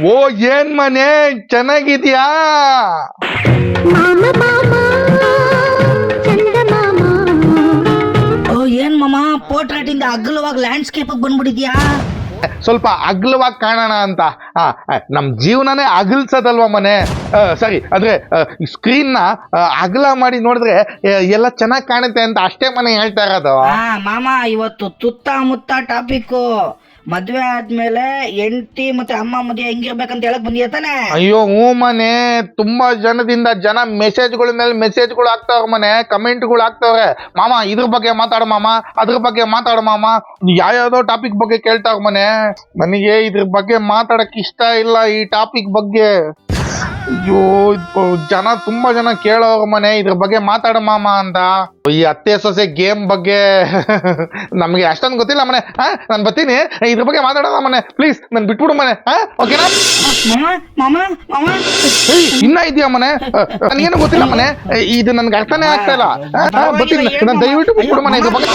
ಓ ಏನ್ ಮನೆ ಚೆನ್ನಾಗಿದ್ಯಾ? ಓ ಏನ್ ಮಾಮ ಪೋರ್ಟ್ರೇಟ್ ಇಂದ ಅಗಲವಾಗಿ ಲ್ಯಾಂಡ್ಸ್ಕೇಪ್ ಬಂದ್ಬಿಟ್ಟಿದ್ಯಾ? ಸ್ವಲ್ಪ ಅಗಲವಾಗಿ ಕಾಣೋಣ ಅಂತ. ನಮ್ ಜೀವನನೇ ಅಗಲ್ಸದಲ್ವಾ ಮನೆ. ಸರಿ ಅಂದ್ರೆ ಸ್ಕ್ರೀನ್ ನ ಅಗಲ ಮಾಡಿ ನೋಡಿದ್ರೆ ಎಲ್ಲ ಚೆನ್ನಾಗಿ ಕಾಣುತ್ತೆ ಅಂತ ಅಷ್ಟೇ ಮನೆ ಹೇಳ್ತಾ ಇರೋದು. ಮಾಮ ಇವತ್ತು ತುತ್ತ ಮುತ್ತ ಟಾಪಿಕ್ ಮದ್ವೆ ಆದ್ಮೇಲೆ ಹೆಂಡತಿ ಮತ್ತೆ ಅಮ್ಮ ಮದುವೆ ಹೆಂಗಿರ್ಬೇಕಂತ ಹೇಳಕ್ ಬಂದಿಯ ತಾನೆ? ಅಯ್ಯೋ ಹ್ಞೂ ಮನೆ, ತುಂಬಾ ಜನ ಮೆಸೇಜ್ಗಳ ಮೇಲೆ ಮೆಸೇಜ್ಗಳು ಆಗ್ತಾವ್ರ ಮನೆ, ಕಮೆಂಟ್ಗಳು ಆಗ್ತಾವ್ರೆ. ಮಾಮ ಇದ್ರ ಬಗ್ಗೆ ಮಾತಾಡ ಮಾಮ, ಅದ್ರ ಬಗ್ಗೆ ಮಾತಾಡ ಮಾಮ, ಯಾವ್ಯಾವ್ದೋ ಟಾಪಿಕ್ ಬಗ್ಗೆ ಕೇಳ್ತಾವ್ರ ಮನೆ. ನನಗೆ ಇದ್ರ ಬಗ್ಗೆ ಮಾತಾಡಕ್ ಇಷ್ಟ ಇಲ್ಲ, ಈ ಟಾಪಿಕ್ ಬಗ್ಗೆ. ಅಯ್ಯೋ ತುಂಬಾ ಜನ ಕೇಳೋರು ಮನೆ ಇದ್ರ ಬಗ್ಗೆ ಮಾತಾಡ ಮಾಮ ಅಂತ. ಈ ಅತ್ತೆ ಸೊಸೆ ಗೇಮ್ ಬಗ್ಗೆ ನಮ್ಗೆ ಅಷ್ಟೊಂದು ಗೊತ್ತಿಲ್ಲ ಮನೆ. ನಾನು ಬರ್ತೀನಿ, ಇದ್ರ ಬಗ್ಗೆ ಮಾತಾಡೋಣ ಮನೆ, ಪ್ಲೀಸ್ ನನ್ ಬಿಟ್ಬಿಡು ಮನೆ. ಓಕೆನಾ? ಇನ್ನ ಇದೆಯಾ ಮನೆ? ನನ್ಗೇನು ಗೊತ್ತಿಲ್ಲ ಮನೆ, ಇದು ನನ್ಗೆ ಅರ್ಥನೇ ಆಗ್ತಾ ಇಲ್ಲ. ಬರ್ತೀನಿ ನಾನು, ದಯವಿಟ್ಟು ಬಿಟ್ಬಿಡು ಮನೆ ಇದ್ರ ಬಗ್ಗೆ.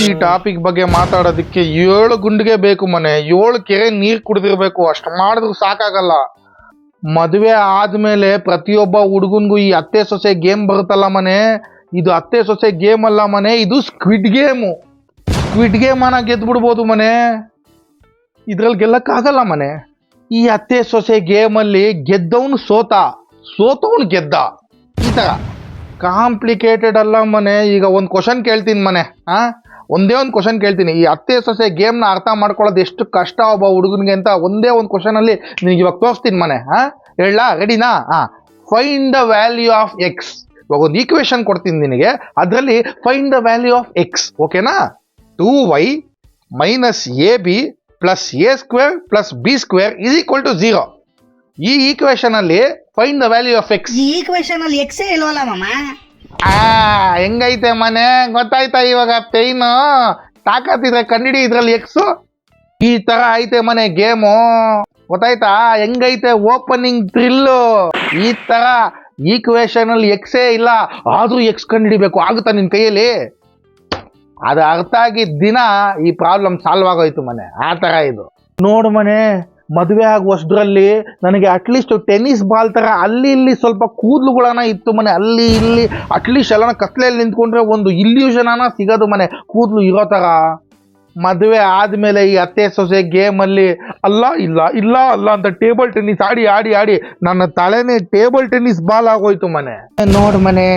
ಈ ಟಾಪಿಕ್ ಬಗ್ಗೆ ಮಾತಾಡೋದಕ್ಕೆ 7 ಗುಂಡಿಗೆ ಬೇಕು ಮನೆ, 7 ಕೆರೆ ನೀರ್ ಕುಡಿದಿರ್ಬೇಕು, ಅಷ್ಟು ಮಾಡಿದ್ರು ಸಾಕಾಗಲ್ಲ. ಮದುವೆ ಆದ್ಮೇಲೆ ಪ್ರತಿಯೊಬ್ಬ ಹುಡುಗನ್ಗೂ ಈ ಅತ್ತೆ ಸೊಸೆ ಗೇಮ್ ಬರುತ್ತಲ್ಲ ಮನೆ, ಇದು ಅತ್ತೆ ಸೊಸೆ ಗೇಮ್ ಅಲ್ಲ ಮನೆ, ಇದು ಸ್ಕ್ವಿಡ್ ಗೇಮು. ಸ್ಕ್ವಿಡ್ ಗೇಮ್ ಅನ್ನ ಗೆದ್ಬಿಡ್ಬೋದು ಮನೆ, ಇದ್ರಲ್ಲಿ ಗೆಲ್ಲಕ್ಕಾಗಲ್ಲ ಮನೆ. ಈ ಅತ್ತೆ ಸೊಸೆ ಗೇಮಲ್ಲಿ ಗೆದ್ದವನು ಸೋತವನು ಗೆದ್ದ, ಈ ತರ ಕಾಂಪ್ಲಿಕೇಟೆಡ್ ಅಲ್ಲ ಮನೆ. ಈಗ ಒಂದು ಕ್ವಶನ್ ಕೇಳ್ತೀನಿ ಮನೆ, ಒಂದೇ ಒಂದು ಕ್ವಶನ್ ಕೇಳ್ತೀನಿ. ಈ ಅತ್ತೆ ಸೊಸೆ ಗೇಮ್ನ ಅರ್ಥ ಮಾಡ್ಕೊಳ್ಳೋದು ಎಷ್ಟು ಕಷ್ಟ ಒಬ್ಬ ಹುಡುಗನಿಗೆ ಅಂತ ಒಂದೇ ಒಂದು ಕ್ವಶನ್ ಅಲ್ಲಿ ನಿನಗೆ ಇವಾಗ ತೋರಿಸ್ತೀನಿ ಮನೆ. ಹೇಳ ರೆಡಿನಾ? Find the value of x. ಇವಾಗ ಒಂದು ಈಕ್ವೇಶನ್ ಕೊಡ್ತೀನಿ ನಿನಗೆ, ಅದರಲ್ಲಿ find the value of x. ಓಕೆನಾ? 2y minus AB plus A² plus B² is equal to 0. ಈ ಈಕ್ವೇಶನ್ ಅಲ್ಲಿ find the value of x. ಈ ಈಕ್ವೇಶನ್ ಅಲ್ಲಿ ಎಕ್ಸೇ ಇಲ್ವಲ್ಲ ಮಾಮ? ಹೆಂಗೈತೆ ಮನೆ, ಗೊತ್ತಾಯ್ತಾ ಇವಾಗ ಪೇಯ್ನು? ತಾಕತ್ತಿದ್ರೆ ಕಂಡಿಡಿ ಇದ್ರಲ್ಲಿ ಎಕ್ಸು. ಈ ತರ ಐತೆ ಮನೆ ಗೇಮು, ಗೊತ್ತಾಯ್ತಾ? ಹೆಂಗೈತೆ ಓಪನಿಂಗ್ ಥ್ರಿಲ್ಲು. ಈ ತರ ಈಕ್ವೇಶನ್ ಅಲ್ಲಿ ಎಕ್ಸೇ ಇಲ್ಲ, ಆದ್ರೂ ಎಕ್ಸ್ ಕಂಡಿಡಿಬೇಕು, ಆಗುತ್ತಾ ನಿನ್ ಕೈಯಲ್ಲಿ? ಅದು ಅರ್ಥ ಆಗಿದ್ದ ದಿನ ಈ ಪ್ರಾಬ್ಲಮ್ ಸಾಲ್ವ್ ಆಗೋಯ್ತು ಮನೆ. ಆ ತರ ಇದು ನೋಡು ಮನೆ, ಮದುವೆ ಆಗುವಷ್ಟರಲ್ಲಿ ನನಗೆ ಅಟ್ಲೀಸ್ಟ್ ಟೆನ್ನಿಸ್ ಬಾಲ್ ತರ ಅಲ್ಲಿ ಇಲ್ಲಿ ಸ್ವಲ್ಪ ಕೂದಲುಗಳನ್ನ ಇತ್ತು ಮನೆ, ಅಲ್ಲಿ ಇಲ್ಲಿ ಅಟ್ಲೀಸ್ಟ್ ಎಲ್ಲನ ಕತ್ಲೆಯಲ್ಲಿ ನಿಂತ್ಕೊಂಡ್ರೆ ಒಂದು ಇಲ್ಯೂಷನ್ ಅನ್ನ ಸಿಗೋದು ಮನೆ, ಕೂದಲು ಇರೋ ತರ. ಮದುವೆ ಆದ್ಮೇಲೆ ಈ ಅತ್ತೆ ಸೊಸೆ ಗೇಮ್ ಅಲ್ಲಿ ಇಲ್ಲ ಅಂತ ಟೇಬಲ್ ಟೆನ್ನಿಸ್ ಆಡಿ ನನ್ನ ತಲೆನೇ ಟೇಬಲ್ ಟೆನ್ನಿಸ್ ಬಾಲ್ ಆಗೋಯ್ತು ಮನೆ. ನೋಡು ಮನೆ,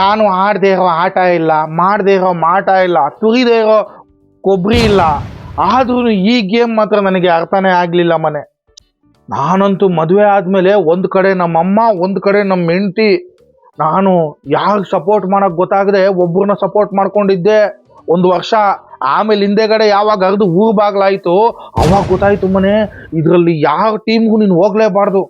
ನಾನು ಆಡದೇ ಇರೋ ಆಟ ಇಲ್ಲ, ಮಾಡದೇ ಇರೋ ಮಾಟ ಇಲ್ಲ, ತುರಿದೇ ಇರೋ ಕೊಬ್ಬರಿ ಇಲ್ಲ, ಆದ್ರೂ ಈ ಗೇಮ್ ಮಾತ್ರ ನನಗೆ ಅರ್ಥನೇ ಆಗಲಿಲ್ಲ ಮನೆ. ನಾನಂತೂ ಮದುವೆ ಆದಮೇಲೆ ಒಂದು ಕಡೆ ನಮ್ಮಮ್ಮ, ಒಂದು ಕಡೆ ನಮ್ಮ ಹೆಂಡತಿ, ನಾನು ಯಾರು ಸಪೋರ್ಟ್ ಮಾಡೋಕ್ಕೆ ಗೊತ್ತಾಗದೆ ಒಬ್ಬರನ್ನ ಸಪೋರ್ಟ್ ಮಾಡ್ಕೊಂಡಿದ್ದೆ 1 ವರ್ಷ. ಆಮೇಲೆ ಹಿಂದೆಗಡೆ ಯಾವಾಗ ಅರ್ದು ಊರು ಬಾಗ್ಲಾಯಿತು ಅವಾಗ ಗೊತ್ತಾಯ್ತು ಮನೆ, ಇದರಲ್ಲಿ ಯಾವ ಟೀಮ್ಗೂ ನೀನು ಹೋಗಲೇಬಾರ್ದು.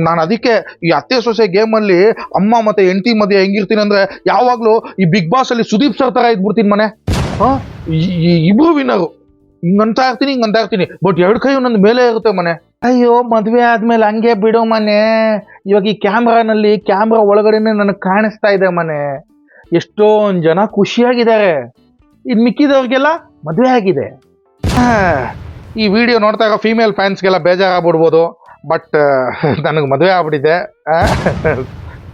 ನಾನು ಅದಕ್ಕೆ ಈ ಅತ್ತೆ ಸೊಸೆ ಗೇಮಲ್ಲಿ ಅಮ್ಮ ಮತ್ತು ಹೆಂಡತಿ ಮಧ್ಯೆ ಹೆಂಗಿರ್ತೀನಿ ಅಂದರೆ, ಯಾವಾಗಲೂ ಈ ಬಿಗ್ ಬಾಸಲ್ಲಿ ಸುದೀಪ್ ಸರ್ ಥರ ಇದ್ಬಿಡ್ತೀನಿ ಮನೆ. ಇಬ್ರು ವಿನ್ನರು, ಹಿಂಗಂತ ಇರ್ತೀನಿ, ಬಟ್ 2 ಕೈ ನನ್ನ ಮೇಲೆ ಇರುತ್ತೆ ಮನೆ. ಅಯ್ಯೋ ಮದುವೆ ಆದ್ಮೇಲೆ ಹಂಗೆ ಬಿಡೋ ಮನೆ. ಇವಾಗ ಈ ಕ್ಯಾಮ್ರಾ ಒಳಗಡೆನೆ ನನಗೆ ಕಾಣಿಸ್ತಾ ಇದೆ ಮನೆ, ಎಷ್ಟೊಂದು ಜನ ಖುಷಿಯಾಗಿದ್ದಾರೆ, ಇನ್ನು ಮಿಕ್ಕಿದವ್ರಿಗೆಲ್ಲ ಮದುವೆ ಆಗಿದೆ. ಈ ವಿಡಿಯೋ ನೋಡ್ತಾ ಇರೋ ಫೀಮೇಲ್ ಫ್ಯಾನ್ಸ್ಗೆಲ್ಲ ಬೇಜಾರಾಗ್ಬಿಡ್ಬೋದು, ಬಟ್ ನನಗೆ ಮದುವೆ ಆಗ್ಬಿಟ್ಟಿದೆ.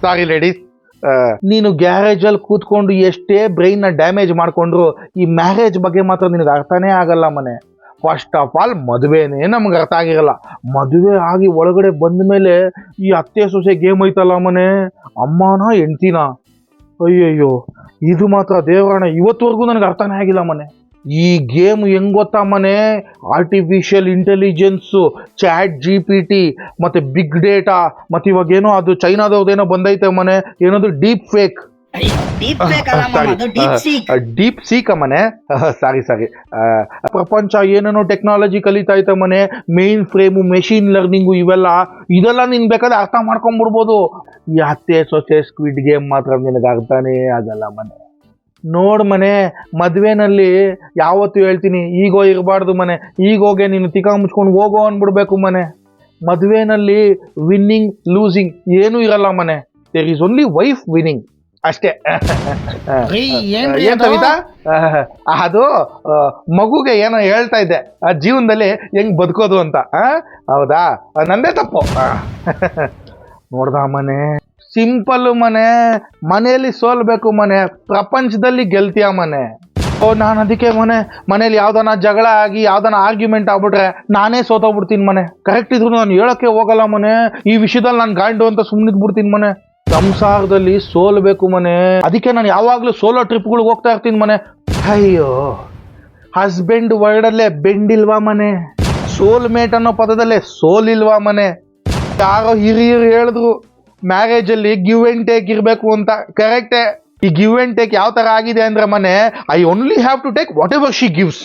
ಸಾರಿ ಲೇಡೀಸ್. ನೀನು ಗ್ಯಾರೇಜಲ್ಲಿ ಕೂತ್ಕೊಂಡು ಎಷ್ಟೇ ಬ್ರೈನ್ನ ಡ್ಯಾಮೇಜ್ ಮಾಡಿಕೊಂಡ್ರು ಈ ಮ್ಯಾರೇಜ್ ಬಗ್ಗೆ ಮಾತ್ರ ನಿನಗೆ ಅರ್ಥನೇ ಆಗಲ್ಲ ಮನೆ. ಫಸ್ಟ್ ಆಫ್ ಆಲ್ ಮದುವೆನೇ ನಮ್ಗೆ ಅರ್ಥ ಆಗಿರಲ್ಲ. ಮದುವೆ ಆಗಿ ಒಳಗಡೆ ಬಂದ ಮೇಲೆ ಈ ಅತ್ತೆ ಸೊಸೆ ಗೇಮ್ ಐತಲ್ಲ ಮನೆ, ಅಮ್ಮನ ಹೆಂಡ್ತಿನ, ಅಯ್ಯಯ್ಯೋ ಇದು ಮಾತ್ರ ದೇವರಣ ಇವತ್ತುವರೆಗೂ ನನಗೆ ಅರ್ಥನೇ ಆಗಿಲ್ಲ ಮನೆ. ಈ ಗೇಮ್ ಹೆಂಗ್ ಗೊತ್ತಾ ಮನೆ, ಆರ್ಟಿಫಿಷಿಯಲ್ ಇಂಟೆಲಿಜೆನ್ಸು, ಚಾಟ್ GPT ಮತ್ತು ಬಿಗ್ ಡೇಟಾ, ಮತ್ತು ಇವಾಗೇನೋ ಅದು ಚೈನಾದವ್ರದ್ದೇನೋ ಬಂದೈತೆ ಮನೆ, ಏನದು ಡೀಪ್ ಫೇಕ್. ಡೀಪ್ ಸೀಕ್ ಮನೆ, ಸಾರಿ ಪ್ರಪಂಚ ಏನೇನೋ ಟೆಕ್ನಾಲಜಿ ಕಲಿತೈತೆ ಮನೆ, ಮೇನ್ ಫ್ರೇಮು, ಮೆಷಿನ್ ಲರ್ನಿಂಗು, ಇದೆಲ್ಲ ನೀನು ಬೇಕಾದ್ರೆ ಅರ್ಥ ಮಾಡ್ಕೊಂಡ್ಬಿಡ್ಬೋದು. ಈ ಅತ್ತೆ ಸೊಸೆ ಸ್ಕ್ವಿಡ್ ಗೇಮ್ ಮಾತ್ರ ನಿನಗೆ ಅರ್ಥನೇ ಆಗಲ್ಲ ಮನೆ. ನೋಡು ಮನೆ, ಮದುವೆನಲ್ಲಿ ಯಾವತ್ತೂ ಹೇಳ್ತೀನಿ, ಈಗೋ ಇರಬಾರ್ದು ಮನೆ, ಈಗೋಗೆ ನೀನು ತಿಕ್ಕ ಮುಚ್ಕೊಂಡು ಹೋಗೋ ಅಂದ್ಬಿಡ್ಬೇಕು ಮನೆ. ಮದುವೆನಲ್ಲಿ ವಿನ್ನಿಂಗ್ ಲೂಸಿಂಗ್ ಏನೂ ಇರಲ್ಲ ಮನೆ, there is only wife winning. ಅಷ್ಟೇ. ರೀ, ಏನ್ರಿ ಏನ್ ಅದು? ಸವಿತಾ, ಅದು ಮಗುಗೆ ಏನೋ ಹೇಳ್ತಾ ಇದ್ದೆ, ಜೀವನದಲ್ಲಿ ಹೆಂಗ್ ಬದುಕೋದು ಅಂತ. ಹೌದಾ, ನಂದೇ ತಪ್ಪು. ನೋಡ್ದ ಮನೆ, ಸಿಂಪಲ್ ಮನೆ, ಮನೆಯಲ್ಲಿ ಸೋಲ್ಬೇಕು ಮನೆ, ಪ್ರಪಂಚದಲ್ಲಿ ಗೆಲ್ತೀಯ ಮನೆ. ನಾನು ಅದಕ್ಕೆ ಮನೇಲಿ ಯಾವ್ದಾನ ಜಗಳ ಆಗಿ ಯಾವ್ದಾನ ಆರ್ಗ್ಯುಮೆಂಟ್ ಆಗ್ಬಿಟ್ರೆ ನಾನೇ ಸೋತೋಗ್ಬಿಡ್ತೀನಿ ಮನೆ. ಕರೆಕ್ಟ್ ಇದ್ರು ನಾನು ಹೇಳಕ್ಕೆ ಹೋಗಲ್ಲ ಮನೆ, ಈ ವಿಷಯದಲ್ಲಿ ನಾನು ಗಾಂಡು ಅಂತ ಸುಮ್ಮನಿದ್ಬಿಡ್ತೀನಿ ಮನೆ. ಸಂಸಾರದಲ್ಲಿ ಸೋಲ್ಬೇಕು ಮನೆ, ಅದಕ್ಕೆ ನಾನು ಯಾವಾಗ್ಲೂ ಸೋಲೋ ಟ್ರಿಪ್ಗಳಿಗೆ ಹೋಗ್ತಾ ಇರ್ತೀನಿ ಮನೆ. ಅಯ್ಯೋ, ಹಸ್ಬೆಂಡ್ ವರ್ಡಲ್ಲೇ ಬೆಂಡಿಲ್ವಾ ಮನೆ, ಸೋಲ್ಮೇಟ್ ಅನ್ನೋ ಪದದಲ್ಲೇ ಸೋಲಿಲ್ವಾ ಮನೆ. ಯಾರೋ ಹಿರಿಯರು ಹೇಳಿದ್ರು ಮ್ಯಾರೇಜಲ್ಲಿ ಗಿವ್ ಅಂಡ್ ಟೇಕ್ ಇರಬೇಕು ಅಂತ. ಕರೆಕ್ಟೇ. ಈ ಗಿವ್ ಅಂಡ್ ಟೇಕ್ ಯಾವ ಥರ ಆಗಿದೆ ಅಂದರೆ ಮನೆ, I only have to take whatever she gives,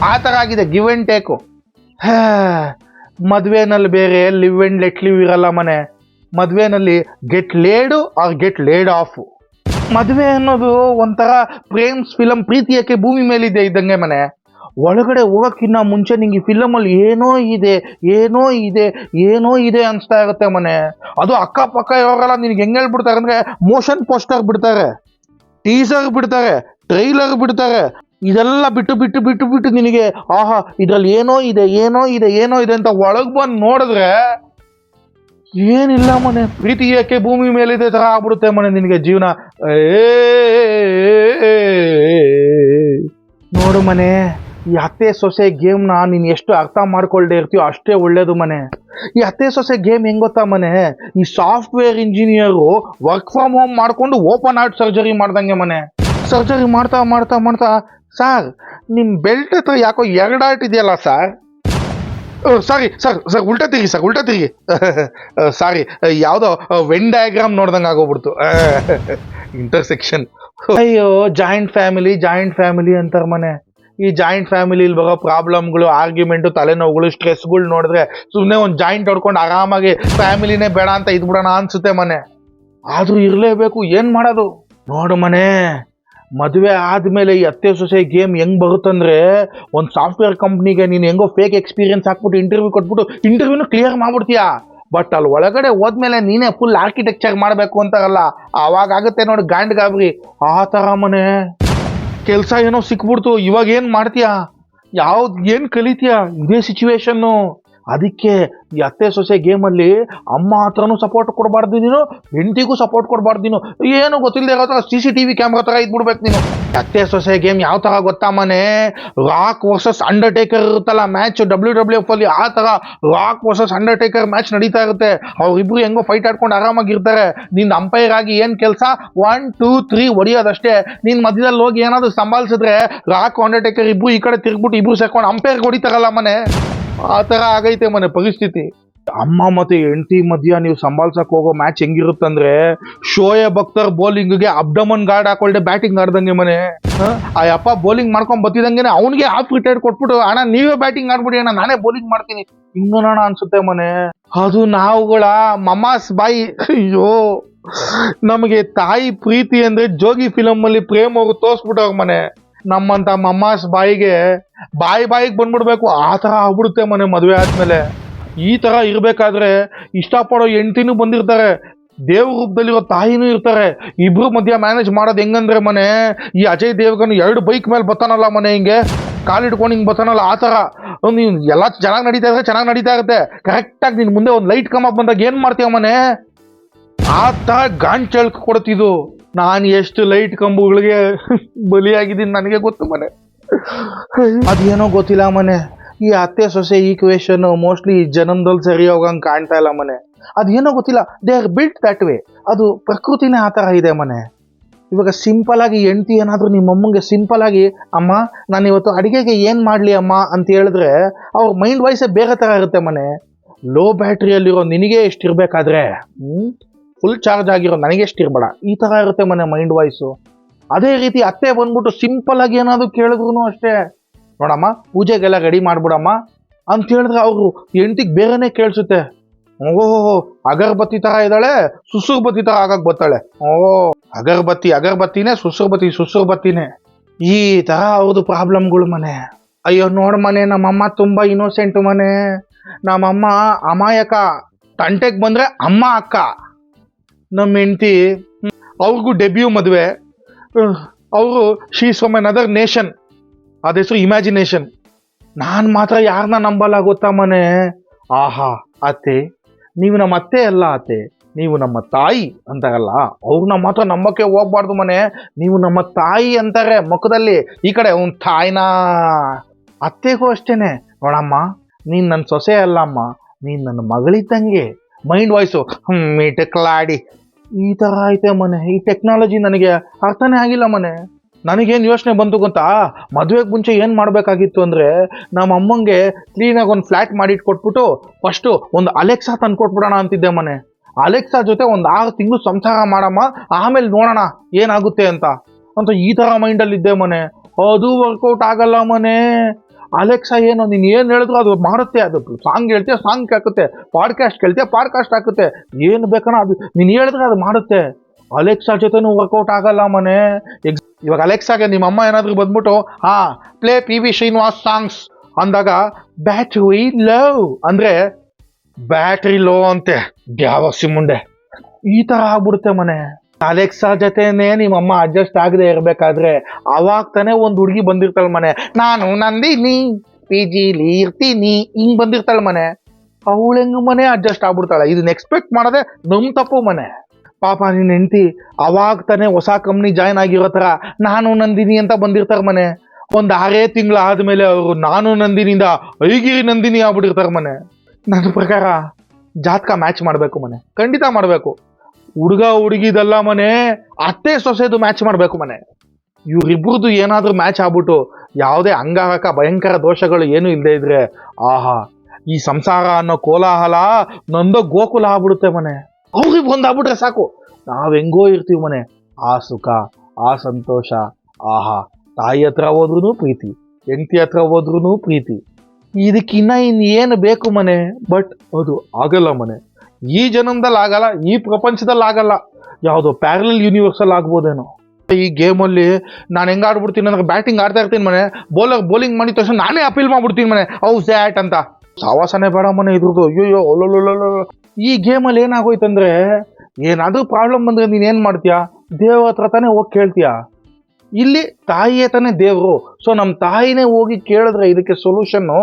ಆ ಥರ ಆಗಿದೆ ಗಿವ್ ಅಂಡ್ ಟೇಕು. ಮದುವೆನಲ್ಲಿ ಬೇರೆ ಲಿವ್ ಅಂಡ್ ಲೆಟ್ ಲಿವ್ ಇರಲ್ಲ ಮನೆ. ಮದುವೆನಲ್ಲಿ get laid or get laid off. ಮದುವೆ ಅನ್ನೋದು ಒಂಥರ ಪ್ರೇಮ್ಸ್ ಫಿಲಮ್, ಪ್ರೀತಿಯಕ್ಕೆ ಭೂಮಿ ಮೇಲಿದೆ ಇದ್ದಂಗೆ ಮನೆ. ಒಳಗಡೆ ಹೋಗೋಕ್ಕಿಂತ ಮುಂಚೆ ನಿಂಗೆ ಈ ಫಿಲಮಲ್ಲಿ ಏನೋ ಇದೆ ಏನೋ ಇದೆ ಏನೋ ಇದೆ ಅನಿಸ್ತಾ ಇರುತ್ತೆ ಮನೆ. ಅದು ಅಕ್ಕಪಕ್ಕ ಇರೋರೆಲ್ಲ ನಿನಗೆ ಹೆಂಗೆ ಹೇಳ್ಬಿಡ್ತಾರೆ ಅಂದರೆ, ಮೋಷನ್ ಪೋಸ್ಟರ್ ಬಿಡ್ತಾರೆ, ಟೀಸರ್ ಬಿಡ್ತಾರೆ, ಟ್ರೈಲರ್ ಬಿಡ್ತಾರೆ. ಇದೆಲ್ಲ ಬಿಟ್ಟು ನಿನಗೆ ಆಹಾ ಇದರಲ್ಲಿ ಏನೋ ಇದೆ ಏನೋ ಇದೆ ಏನೋ ಇದೆ ಅಂತ ಒಳಗೆ ಬಂದು ನೋಡಿದ್ರೆ ಏನಿಲ್ಲ ಮನೆ, ಪ್ರೀತಿ ಯಾಕೆ ಭೂಮಿ ಮೇಲಿದೆ ಥರ ಆಗ್ಬಿಡುತ್ತೆ ಮನೆ ನಿನಗೆ ಜೀವನ. ನೋಡು ಮನೆ, ಈ ಅತ್ತೆ ಸೊಸೆ ಗೇಮ್ನ ನೀನು ಎಷ್ಟು ಅರ್ಥ ಮಾಡ್ಕೊಳ್ದೆ ಇರ್ತೀಯೋ ಅಷ್ಟೇ ಒಳ್ಳೇದು ಮನೆ. ಈ ಅತ್ತೆ ಸೊಸೆ ಗೇಮ್ ಹೆಂಗ್ ಗೊತ್ತಾ ಮನೆ, ಈ software engineer work from home ಮಾಡ್ಕೊಂಡು ಓಪನ್ ಹಾರ್ಟ್ ಸರ್ಜರಿ ಮಾಡ್ದಂಗೆ ಮನೆ. ಸರ್ಜರಿ ಮಾಡ್ತಾ ಮಾಡ್ತಾ ಮಾಡ್ತಾ, ಸರ್ ನಿಮ್ಮ ಬೆಲ್ಟ್ ಹತ್ರ ಯಾಕೋ 2 ಹಾರ್ಟ್ ಇದೆಯಲ್ಲ ಸರ್. ಸಾರಿ ಸರ್, ಉಲ್ಟಾ ತಿರುಗಿ ಸಾರಿ, ಯಾವುದೋ ವೆನ್ ಡಯಾಗ್ರಾಮ್ ನೋಡ್ದಂಗೆ ಆಗೋಗ್ಬಿಡ್ತು, ಇಂಟರ್ಸೆಕ್ಷನ್. ಅಯ್ಯೋ, ಜಾಯಿಂಟ್ ಫ್ಯಾಮಿಲಿ ಅಂತಾರೆ ಮನೆ. ಈ ಜಾಯಿಂಟ್ ಫ್ಯಾಮಿಲಿಲಿ ಬರೋ ಪ್ರಾಬ್ಲಮ್ಗಳು, ಆರ್ಗ್ಯುಮೆಂಟು, ತಲೆನೋವುಗಳು, ಸ್ಟ್ರೆಸ್ಗಳು ನೋಡಿದ್ರೆ ಸುಮ್ಮನೆ ಒಂದು ಜಾಯಿಂಟ್ ಹೊಡ್ಕೊಂಡು ಆರಾಮಾಗಿ ಫ್ಯಾಮಿಲಿನೇ ಬೇಡ ಅಂತ ಇದ್ಬಿಡೋಣ ಅನ್ಸುತ್ತೆ ಮನೆ. ಆದರೂ ಇರಲೇಬೇಕು, ಏನು ಮಾಡೋದು. ನೋಡು ಮನೆ, ಮದುವೆ ಆದಮೇಲೆ ಈ ಅತ್ತೆ ಸೊಸೆ ಗೇಮ್ ಹೆಂಗೆ ಬರುತ್ತಂದ್ರೆ, ಒಂದು ಸಾಫ್ಟ್ವೇರ್ ಕಂಪ್ನಿಗೆ ನೀನು ಹೆಂಗೋ ಫೇಕ್ ಎಕ್ಸ್ಪೀರಿಯನ್ಸ್ ಹಾಕ್ಬಿಟ್ಟು ಇಂಟರ್ವ್ಯೂ ಕೊಟ್ಬಿಟ್ಟು ಇಂಟರ್ವ್ಯೂನು ಕ್ಲಿಯರ್ ಮಾಡ್ಬಿಡ್ತೀಯ. ಬಟ್ ಅಲ್ಲಿ ಒಳಗಡೆ ಹೋದ್ಮೇಲೆ ನೀನೇ ಫುಲ್ ಆರ್ಕಿಟೆಕ್ಚರ್ ಮಾಡಬೇಕು ಅಂತಾರಲ್ಲ, ಆವಾಗ ಆಗುತ್ತೆ ನೋಡಿ ಗಾಂಡ್ ಗಾಬರಿ. ಆ ಥರ ಮನೆ. ಕೆಲಸ ಏನೋ ಸಿಕ್ಬಿಡ್ತು, ಇವಾಗ ಏನು ಮಾಡ್ತೀಯಾ, ಏನು ಕಲಿತೀಯ, ಇದೇ ಸಿಚುವೇಶನ್ನು. ಅದಕ್ಕೆ ಈ ಅತ್ತೆ ಸೊಸೆ ಗೇಮಲ್ಲಿ ಅಮ್ಮ ಹತ್ರನೂ ಸಪೋರ್ಟ್ ಕೊಡಬಾರ್ದು ನೀನು, ಹೆಂಡತಿಗೂ ಸಪೋರ್ಟ್ ಕೊಡಬಾರ್ದು ನೀನು. ಏನು ಗೊತ್ತಿಲ್ಲದೆ ಇರೋ ಥರ CCTV ಕ್ಯಾಮ್ರಾ ಥರ ಇದ್ಬಿಡ್ಬೇಕು ನೀನು. ಅತ್ತೆ ಸೊಸೆ ಗೇಮ್ ಯಾವ ಥರ ಗೊತ್ತಾ ಮನೆ, ರಾಕ್ ವರ್ಸಸ್ ಅಂಡರ್ಟೇಕರ್ ಇರುತ್ತಲ್ಲ ಮ್ಯಾಚ್ WWF ಅಲ್ಲಿ, ಆ ಥರ ರಾಕ್ ವರ್ಸಸ್ ಅಂಡರ್ಟೇಕರ್ ಮ್ಯಾಚ್ ನಡೀತಾ ಇರುತ್ತೆ. ಅವ್ರಿಬ್ರು ಹೆಂಗೋ ಫೈಟ್ ಆಡ್ಕೊಂಡು ಆರಾಮಾಗಿರ್ತಾರೆ. ನಿನ್ನ ಅಂಪೈರ್ ಆಗಿ ಏನು ಕೆಲಸ, 1 2 3 ಹೊಡಿಯೋದಷ್ಟೇ. ನೀನು ಮಧ್ಯದಲ್ಲಿ ಹೋಗಿ ಏನಾದರೂ ಸಂಭಾಳಿಸಿದ್ರೆ ರಾಕ್ ಅಂಡರ್ಟೇಕರ್ ಇಬ್ರು ಈ ಕಡೆ ತಿರ್ಗ್ಬಿಟ್ಟು ಇಬ್ರು ಸೇರ್ಕೊಂಡು ಅಂಪೈರ್ಗೆ ಹೊಡಿತಾರಲ್ಲ ಮನೆ. ಆ ಥರ ಆಗೈತೆ ಮನೆ ಪರಿಸ್ಥಿತಿ. ಅಮ್ಮ ಮತ್ತು ಹೆಂಡತಿ ಮಧ್ಯ ನೀವು ಸಂಭಾಳ್ಸಕ್ಕೆ ಹೋಗೋ ಮ್ಯಾಚ್ ಹೆಂಗಿರುತ್ತಂದ್ರೆ, ಶೋಯಬ್ ಅಖ್ತರ್ ಬೌಲಿಂಗ್ಗೆ ಅಬ್ಡಮನ್ ಗಾರ್ಡ್ ಹಾಕೊಳ್ದೆ ಬ್ಯಾಟಿಂಗ್ ಆಡ್ದಂಗೆ ಮನೆ. ಆ ಅಪ್ಪ ಬೌಲಿಂಗ್ ಮಾಡ್ಕೊಂಡು ಬತ್ತಿದಂಗೆ ಅವನಿಗೆ ಹಾಫ್ ರಿಟೈರ್ಡ್ ಕೊಟ್ಬಿಟ್ಟು, ಅಣ್ಣ ನೀವೇ ಬ್ಯಾಟಿಂಗ್ ಆಡ್ಬಿಡಿ ಅಣ್ಣ, ನಾನೇ ಬೌಲಿಂಗ್ ಮಾಡ್ತೀನಿ ಹಿಂಗೋಣ ಅನ್ಸುತ್ತೆ ಮನೆ. ಅದು ನಾವುಗಳ ಮಮಾಸ್ ಬಾಯಿ. ಅಯ್ಯೋ, ನಮಗೆ ತಾಯಿ ಪ್ರೀತಿ ಅಂದ್ರೆ ಜೋಗಿ ಫಿಲಮಲ್ಲಿ ಪ್ರೇಮ್ ಅವರು ತೋರಿಸ್ಬಿಟ್ಟವ್ರ ಮನೆ. ನಮ್ಮಂತ ಮಮ್ಮಾಸ್ ಬಾಯಿಗೆ ಬಾಯಿಗೆ ಬಂದ್ಬಿಡ್ಬೇಕು, ಆ ಥರ ಆಗ್ಬಿಡುತ್ತೆ ಮನೆ ಮದುವೆ ಆದ್ಮೇಲೆ. ಈ ಥರ ಇರಬೇಕಾದ್ರೆ ಇಷ್ಟಪಡೋ ಹೆಂಡ್ತಿನೂ ಬಂದಿರ್ತಾರೆ, ದೇವ್ರ ರೂಪದಲ್ಲಿರೋ ತಾಯಿನೂ ಇರ್ತಾರೆ. ಇಬ್ರು ಮಧ್ಯ ಮ್ಯಾನೇಜ್ ಮಾಡೋದು ಹೆಂಗಂದ್ರೆ ಮನೆ, ಈ ಅಜಯ್ ದೇವ್ಗನ್ 2 ಬೈಕ್ ಮೇಲೆ ಬತ್ತಾನಲ್ಲ ಮನೆ, ಹಿಂಗೆ ಕಾಲಿಡ್ಕೊಂಡು ಹಿಂಗೆ ಬತ್ತಾನಲ್ಲ, ಆ ಥರ. ನೀನು ಎಲ್ಲ ಚೆನ್ನಾಗಿ ನಡೀತಾ ಇರುತ್ತೆ. ಕರೆಕ್ಟಾಗಿ ನಿನ್ನ ಮುಂದೆ ಒಂದು ಲೈಟ್ ಕಮ್ಮಕ್ ಬಂದಾಗ ಏನು ಮಾಡ್ತೀಯ ಮನೆ, ಆ ಥರ ಗಾಂಡ್ ಚಳ್ಕ ಕೊಡ್ತಿದ್ದು. ನಾನು ಎಷ್ಟು ಲೈಟ್ ಕಂಬುಗಳಿಗೆ ಬಲಿಯಾಗಿದ್ದೀನಿ ನನಗೆ ಗೊತ್ತು ಮನೆ. ಅದೇನೋ ಗೊತ್ತಿಲ್ಲ ಮನೆ, ಈ ಅತ್ತೆ ಸೊಸೆ ಈಕ್ವೇಶನ್ ಮೋಸ್ಟ್ಲಿ ಜನ್ಮದಲ್ಲಿ ಸರಿ ಹೋಗಂಗೆ ಕಾಣ್ತಾ ಇಲ್ಲ ಮನೆ. ಅದೇನೋ ಗೊತ್ತಿಲ್ಲ, they are built that way. ಅದು ಪ್ರಕೃತಿನೇ ಆ ಥರ ಇದೆ ಮನೆ. ಇವಾಗ ಸಿಂಪಲ್ ಆಗಿ ಹೆಂಡ್ತಿ ಏನಾದರೂ ನಿಮ್ಮ ಅಮ್ಮಂಗೆ ಸಿಂಪಲ್ ಆಗಿ, ಅಮ್ಮ ನಾನು ಇವತ್ತು ಅಡುಗೆಗೆ ಏನು ಮಾಡಲಿ ಅಮ್ಮ ಅಂತ ಹೇಳಿದ್ರೆ, ಅವ್ರ ಮೈಂಡ್ ವಾಯ್ಸೇ ಬೇರೆ ಥರ ಇರುತ್ತೆ ಮನೆ. ಲೋ ಬ್ಯಾಟ್ರಿಯಲ್ಲಿರೋ ನಿನಗೆ ಎಷ್ಟಿರಬೇಕಾದ್ರೆ ಫುಲ್ ಚಾರ್ಜ್ ಆಗಿರೋ ನನಗೆ ಎಷ್ಟಿರಬೇಡ, ಈ ಥರ ಇರುತ್ತೆ ಮನೆ ಮೈಂಡ್ ವಾಯ್ಸು. ಅದೇ ರೀತಿ ಅತ್ತೆ ಬಂದ್ಬಿಟ್ಟು ಸಿಂಪಲ್ ಆಗಿ ಏನಾದರೂ ಕೇಳಿದ್ರು ಅಷ್ಟೇ, ನೋಡಮ್ಮ ಪೂಜೆಗೆಲ್ಲ ರೆಡಿ ಮಾಡ್ಬಿಡಮ್ಮ ಅಂತ ಹೇಳಿದ್ರೆ ಅವರು ಹೆಂಡ್ತಿಗೆ ಬೇರೆನೇ ಕೇಳಿಸುತ್ತೆ. ಓಹೋ, ಅಗರ್ಬತ್ತಿ ಥರ ಇದ್ದಾಳೆ, ಸುಸುರ್ಬತ್ತಿ ಥರ ಆಗಕ್ಕೆ ಬರ್ತಾಳೆ. ಅಗರ್ಬತ್ತಿನೇ, ಸುಸುರ್ಬತ್ತಿನೇ. ಈ ಥರ ಅವ್ರದ್ದು ಪ್ರಾಬ್ಲಮ್ಗಳು ಮನೆ. ಅಯ್ಯೋ ನೋಡು ಮನೆ, ನಮ್ಮಮ್ಮ ತುಂಬ ಇನ್ನೋಸೆಂಟು ಮನೆ. ನಮ್ಮಮ್ಮ ಅಮಾಯಕ, ತಂಟೆಗೆ ಬಂದರೆ ಅಮ್ಮ ಅಕ್ಕ. ನಮ್ಮ ಹೆಂಡ್ತಿ ಅವ್ರಿಗೂ ಡೆಬ್ಯೂ ಮದುವೆ. ಅವರು ಶೀಸ್ ಫ್ರಮ್ ಅನದರ್ ನೇಷನ್, ಅದ ಹೆಸರು ಇಮ್ಯಾಜಿನೇಷನ್. ನಾನು ಮಾತ್ರ ಯಾರನ್ನ ನಂಬಲ್ಲ ಗೊತ್ತಾ ಮನೆ. ಆಹಾ ಅತ್ತೆ, ನೀವು ನಮ್ಮ ಅತ್ತೆ ಅಲ್ಲ ಅತ್ತೆ, ನೀವು ನಮ್ಮ ತಾಯಿ ಅಂತಾರಲ್ಲ, ಅವ್ರನ್ನ ಮಾತ್ರ ನಂಬಕ್ಕೆ ಹೋಗ್ಬಾರ್ದು ಮನೆ. ನೀವು ನಮ್ಮ ತಾಯಿ ಅಂತಾರೆ ಮುಖದಲ್ಲಿ, ಈ ಕಡೆ ಅವ್ನ ತಾಯಿನ. ಅತ್ತೆಗೂ ಅಷ್ಟೇನೆ, ನೋಡಮ್ಮ ನೀನು ನನ್ನ ಸೊಸೆ ಅಲ್ಲಮ್ಮ, ನೀನು ನನ್ನ ಮಗಳಿದ್ದಂಗೆ. ಮೈಂಡ್ ವಾಯ್ಸು ಮಿಟಕ್ಲಾಡಿ ಈ ಥರ ಐತೆ ಮನೆ. ಈ ಟೆಕ್ನಾಲಜಿ ನನಗೆ ಅರ್ಥನೇ ಆಗಿಲ್ಲ ಮನೆ. ನನಗೇನು ಯೋಚನೆ ಬಂತು ಗೊತ್ತಾ, ಮದುವೆಗೆ ಮುಂಚೆ ಏನು ಮಾಡಬೇಕಾಗಿತ್ತು ಅಂದರೆ, ನಮ್ಮ ಅಮ್ಮಂಗೆ ಕ್ಲೀನಾಗಿ ಒಂದು ಫ್ಲ್ಯಾಟ್ ಮಾಡಿಟ್ಕೊಟ್ಬಿಟ್ಟು ಫಸ್ಟು ಒಂದು ಅಲೆಕ್ಸಾ ತಂದ್ಕೊಟ್ಬಿಡೋಣ ಅಂತಿದ್ದೆ ಮನೆ. ಅಲೆಕ್ಸಾ ಜೊತೆ ಒಂದು 6 ತಿಂಗಳು ಸಂಸಾರ ಮಾಡಮ್ಮ, ಆಮೇಲೆ ನೋಡೋಣ ಏನಾಗುತ್ತೆ ಅಂತ ಈ ಥರ ಮೈಂಡಲ್ಲಿದ್ದೆ ಮನೆ. ಅದು ವರ್ಕೌಟ್ ಆಗಲ್ಲ ಮನೆ. ಅಲೆಕ್ಸಾ ಏನು, ನೀನು ಏನು ಹೇಳಿದ್ರು ಅದು ಮಾಡುತ್ತೆ. ಅದು ಸಾಂಗ್ ಹೇಳ್ತೀಯ ಸಾಂಗ್ ಹಾಕುತ್ತೆ, ಪಾಡ್ಕಾಸ್ಟ್ ಕೇಳ್ತೀಯ ಪಾಡ್ಕಾಸ್ಟ್ ಹಾಕುತ್ತೆ, ಏನು ಬೇಕಣ ಅದು ನೀನು ಹೇಳಿದ್ರೆ ಅದು ಮಾಡುತ್ತೆ. ಅಲೆಕ್ಸಾ ಜೊತೆನೂ ವರ್ಕೌಟ್ ಆಗಲ್ಲ ಮನೆ. ಇವಾಗ ಅಲೆಕ್ಸಾಗೆ ನಿಮ್ಮ ಅಮ್ಮ ಏನಾದರೂ ಬಂದ್ಬಿಟ್ಟು play P V Srinivas songs ಅಂದಾಗ ಬ್ಯಾಟ್ರಿ ಲವ್ ಅಂದರೆ ಬ್ಯಾಟ್ರಿ ಲೋ ಅಂತೆ, ದ್ಯಾವಸಿ ಮುಂಡೆ. ಈ ಥರ ಆಗ್ಬಿಡುತ್ತೆ ಮನೆ. ಅಲೆಕ್ಸಾ ಜೊತೆನೇ ನಿಮ್ಮಮ್ಮ ಅಡ್ಜಸ್ಟ್ ಆಗದೆ ಇರಬೇಕಾದ್ರೆ ಅವಾಗ ತಾನೇ ಒಂದು ಹುಡುಗಿ ಬಂದಿರ್ತಾಳೆ ಮನೆ. ನಾನು ನಂದಿನಿ ಪಿ ಜಿಲಿ ಇರ್ತೀನಿ ಹಿಂಗೆ ಬಂದಿರ್ತಾಳೆ ಮನೆ. ಅವಳು ಹೆಂಗೆ ಮನೆ ಅಡ್ಜಸ್ಟ್ ಆಗ್ಬಿಡ್ತಾಳೆ. ಇದನ್ನ ಎಕ್ಸ್ಪೆಕ್ಟ್ ಮಾಡೋದೆ ನಮ್ಮ ತಪ್ಪು ಮನೆ. ಪಾಪ ನಿನ್ನ ಹೆಂಡತಿ ಅವಾಗ ತಾನೇ ಹೊಸ ಕಂಪ್ನಿ ಜಾಯ್ನ್ ಆಗಿರೋ ಥರ ನಾನು ನಂದಿನಿ ಅಂತ ಬಂದಿರ್ತಾರೆ ಮನೆ. ಒಂದು 6 ತಿಂಗಳು ಆದಮೇಲೆ ಅವರು ನಾನು ನಂದಿನಿಂದ ಐಗಿರಿ ನಂದಿನಿ ಆಗ್ಬಿಟ್ಟಿರ್ತಾರೆ ಮನೆ. ನನ್ನ ಪ್ರಕಾರ ಜಾತಕ ಮ್ಯಾಚ್ ಮಾಡಬೇಕು ಮನೆ, ಖಂಡಿತ ಮಾಡಬೇಕು. ಹುಡುಗ ಹುಡುಗಿದಲ್ಲ ಮನೆ, ಅತ್ತೆ ಸೊಸೆದು ಮ್ಯಾಚ್ ಮಾಡಬೇಕು ಮನೆ. ಇವರಿಬ್ರದ್ದು ಏನಾದರೂ ಮ್ಯಾಚ್ ಆಗ್ಬಿಟ್ಟು ಯಾವುದೇ ಅಂಗಾರಕ ಭಯಂಕರ ದೋಷಗಳು ಏನೂ ಇಲ್ಲದೆ ಇದ್ರೆ ಆಹಾ, ಈ ಸಂಸಾರ ಅನ್ನೋ ಕೋಲಾಹಲ ನಂದೋ ಗೋಕುಲ ಆಗ್ಬಿಡುತ್ತೆ ಮನೆ. ಅವ್ರಿಗೆ ಒಂದಾಗ್ಬಿಟ್ರೆ ಸಾಕು, ನಾವು ಹೆಂಗೋ ಇರ್ತೀವಿ ಮನೆ. ಆ ಸುಖ, ಆ ಸಂತೋಷ, ಆಹಾ. ತಾಯಿ ಹತ್ರ ಹೋದ್ರೂ ಪ್ರೀತಿ, ಹೆಂಡತಿ ಹತ್ರ ಹೋದ್ರೂ ಪ್ರೀತಿ. ಇದಕ್ಕಿನ್ನ ಇನ್ನೇನು ಬೇಕು ಮನೆ. ಬಟ್ ಅದು ಆಗಲ್ಲ ಮನೆ. ಈ ಜನ್ಮದಲ್ಲಿ ಆಗಲ್ಲ, ಈ ಪ್ರಪಂಚದಲ್ಲಿ ಆಗಲ್ಲ. ಯಾವುದೋ ಪ್ಯಾರಲಲ್ ಯೂನಿವರ್ಸಲ್ಲಿ ಆಗ್ಬೋದೇನೋ. ಈ ಗೇಮಲ್ಲಿ ನಾನು ಹೆಂಗೆ ಆಡ್ಬಿಡ್ತೀನಿ ಅಂದ್ರೆ, ಬ್ಯಾಟಿಂಗ್ ಆಡ್ತಾ ಇರ್ತೀನಿ ಮನೆ, ಬೌಲಿಂಗ್ ಮಾಡಿದ ತಕ್ಷಣ ನಾನೇ ಅಪೀಲ್ ಮಾಡ್ಬಿಡ್ತೀನಿ ಮನೆ, ಔಟ್ ಅಂತ. ಸಾವಾಸನೆ ಬೇಡ ಮನೆ ಇದ್ರದ್ದು. ಅಯ್ಯೋ ಒಳ್ಳೊಳ್ಳೊಳ್ಳ. ಈ ಗೇಮಲ್ಲಿ ಏನಾಗೋಯ್ತಂದ್ರೆ, ಏನಾದರೂ ಪ್ರಾಬ್ಲಮ್ ಬಂದರೆ ನೀನು ಏನು ಮಾಡ್ತೀಯಾ, ದೇವ್ರ ಹತ್ರ ತಾನೇ ಹೋಗಿ ಕೇಳ್ತೀಯಾ. ಇಲ್ಲಿ ತಾಯಿಯೇ ತಾನೇ ದೇವರು. ಸೊ ನಮ್ಮ ತಾಯಿನೇ ಹೋಗಿ ಕೇಳಿದ್ರೆ ಇದಕ್ಕೆ ಸೊಲ್ಯೂಷನ್ನು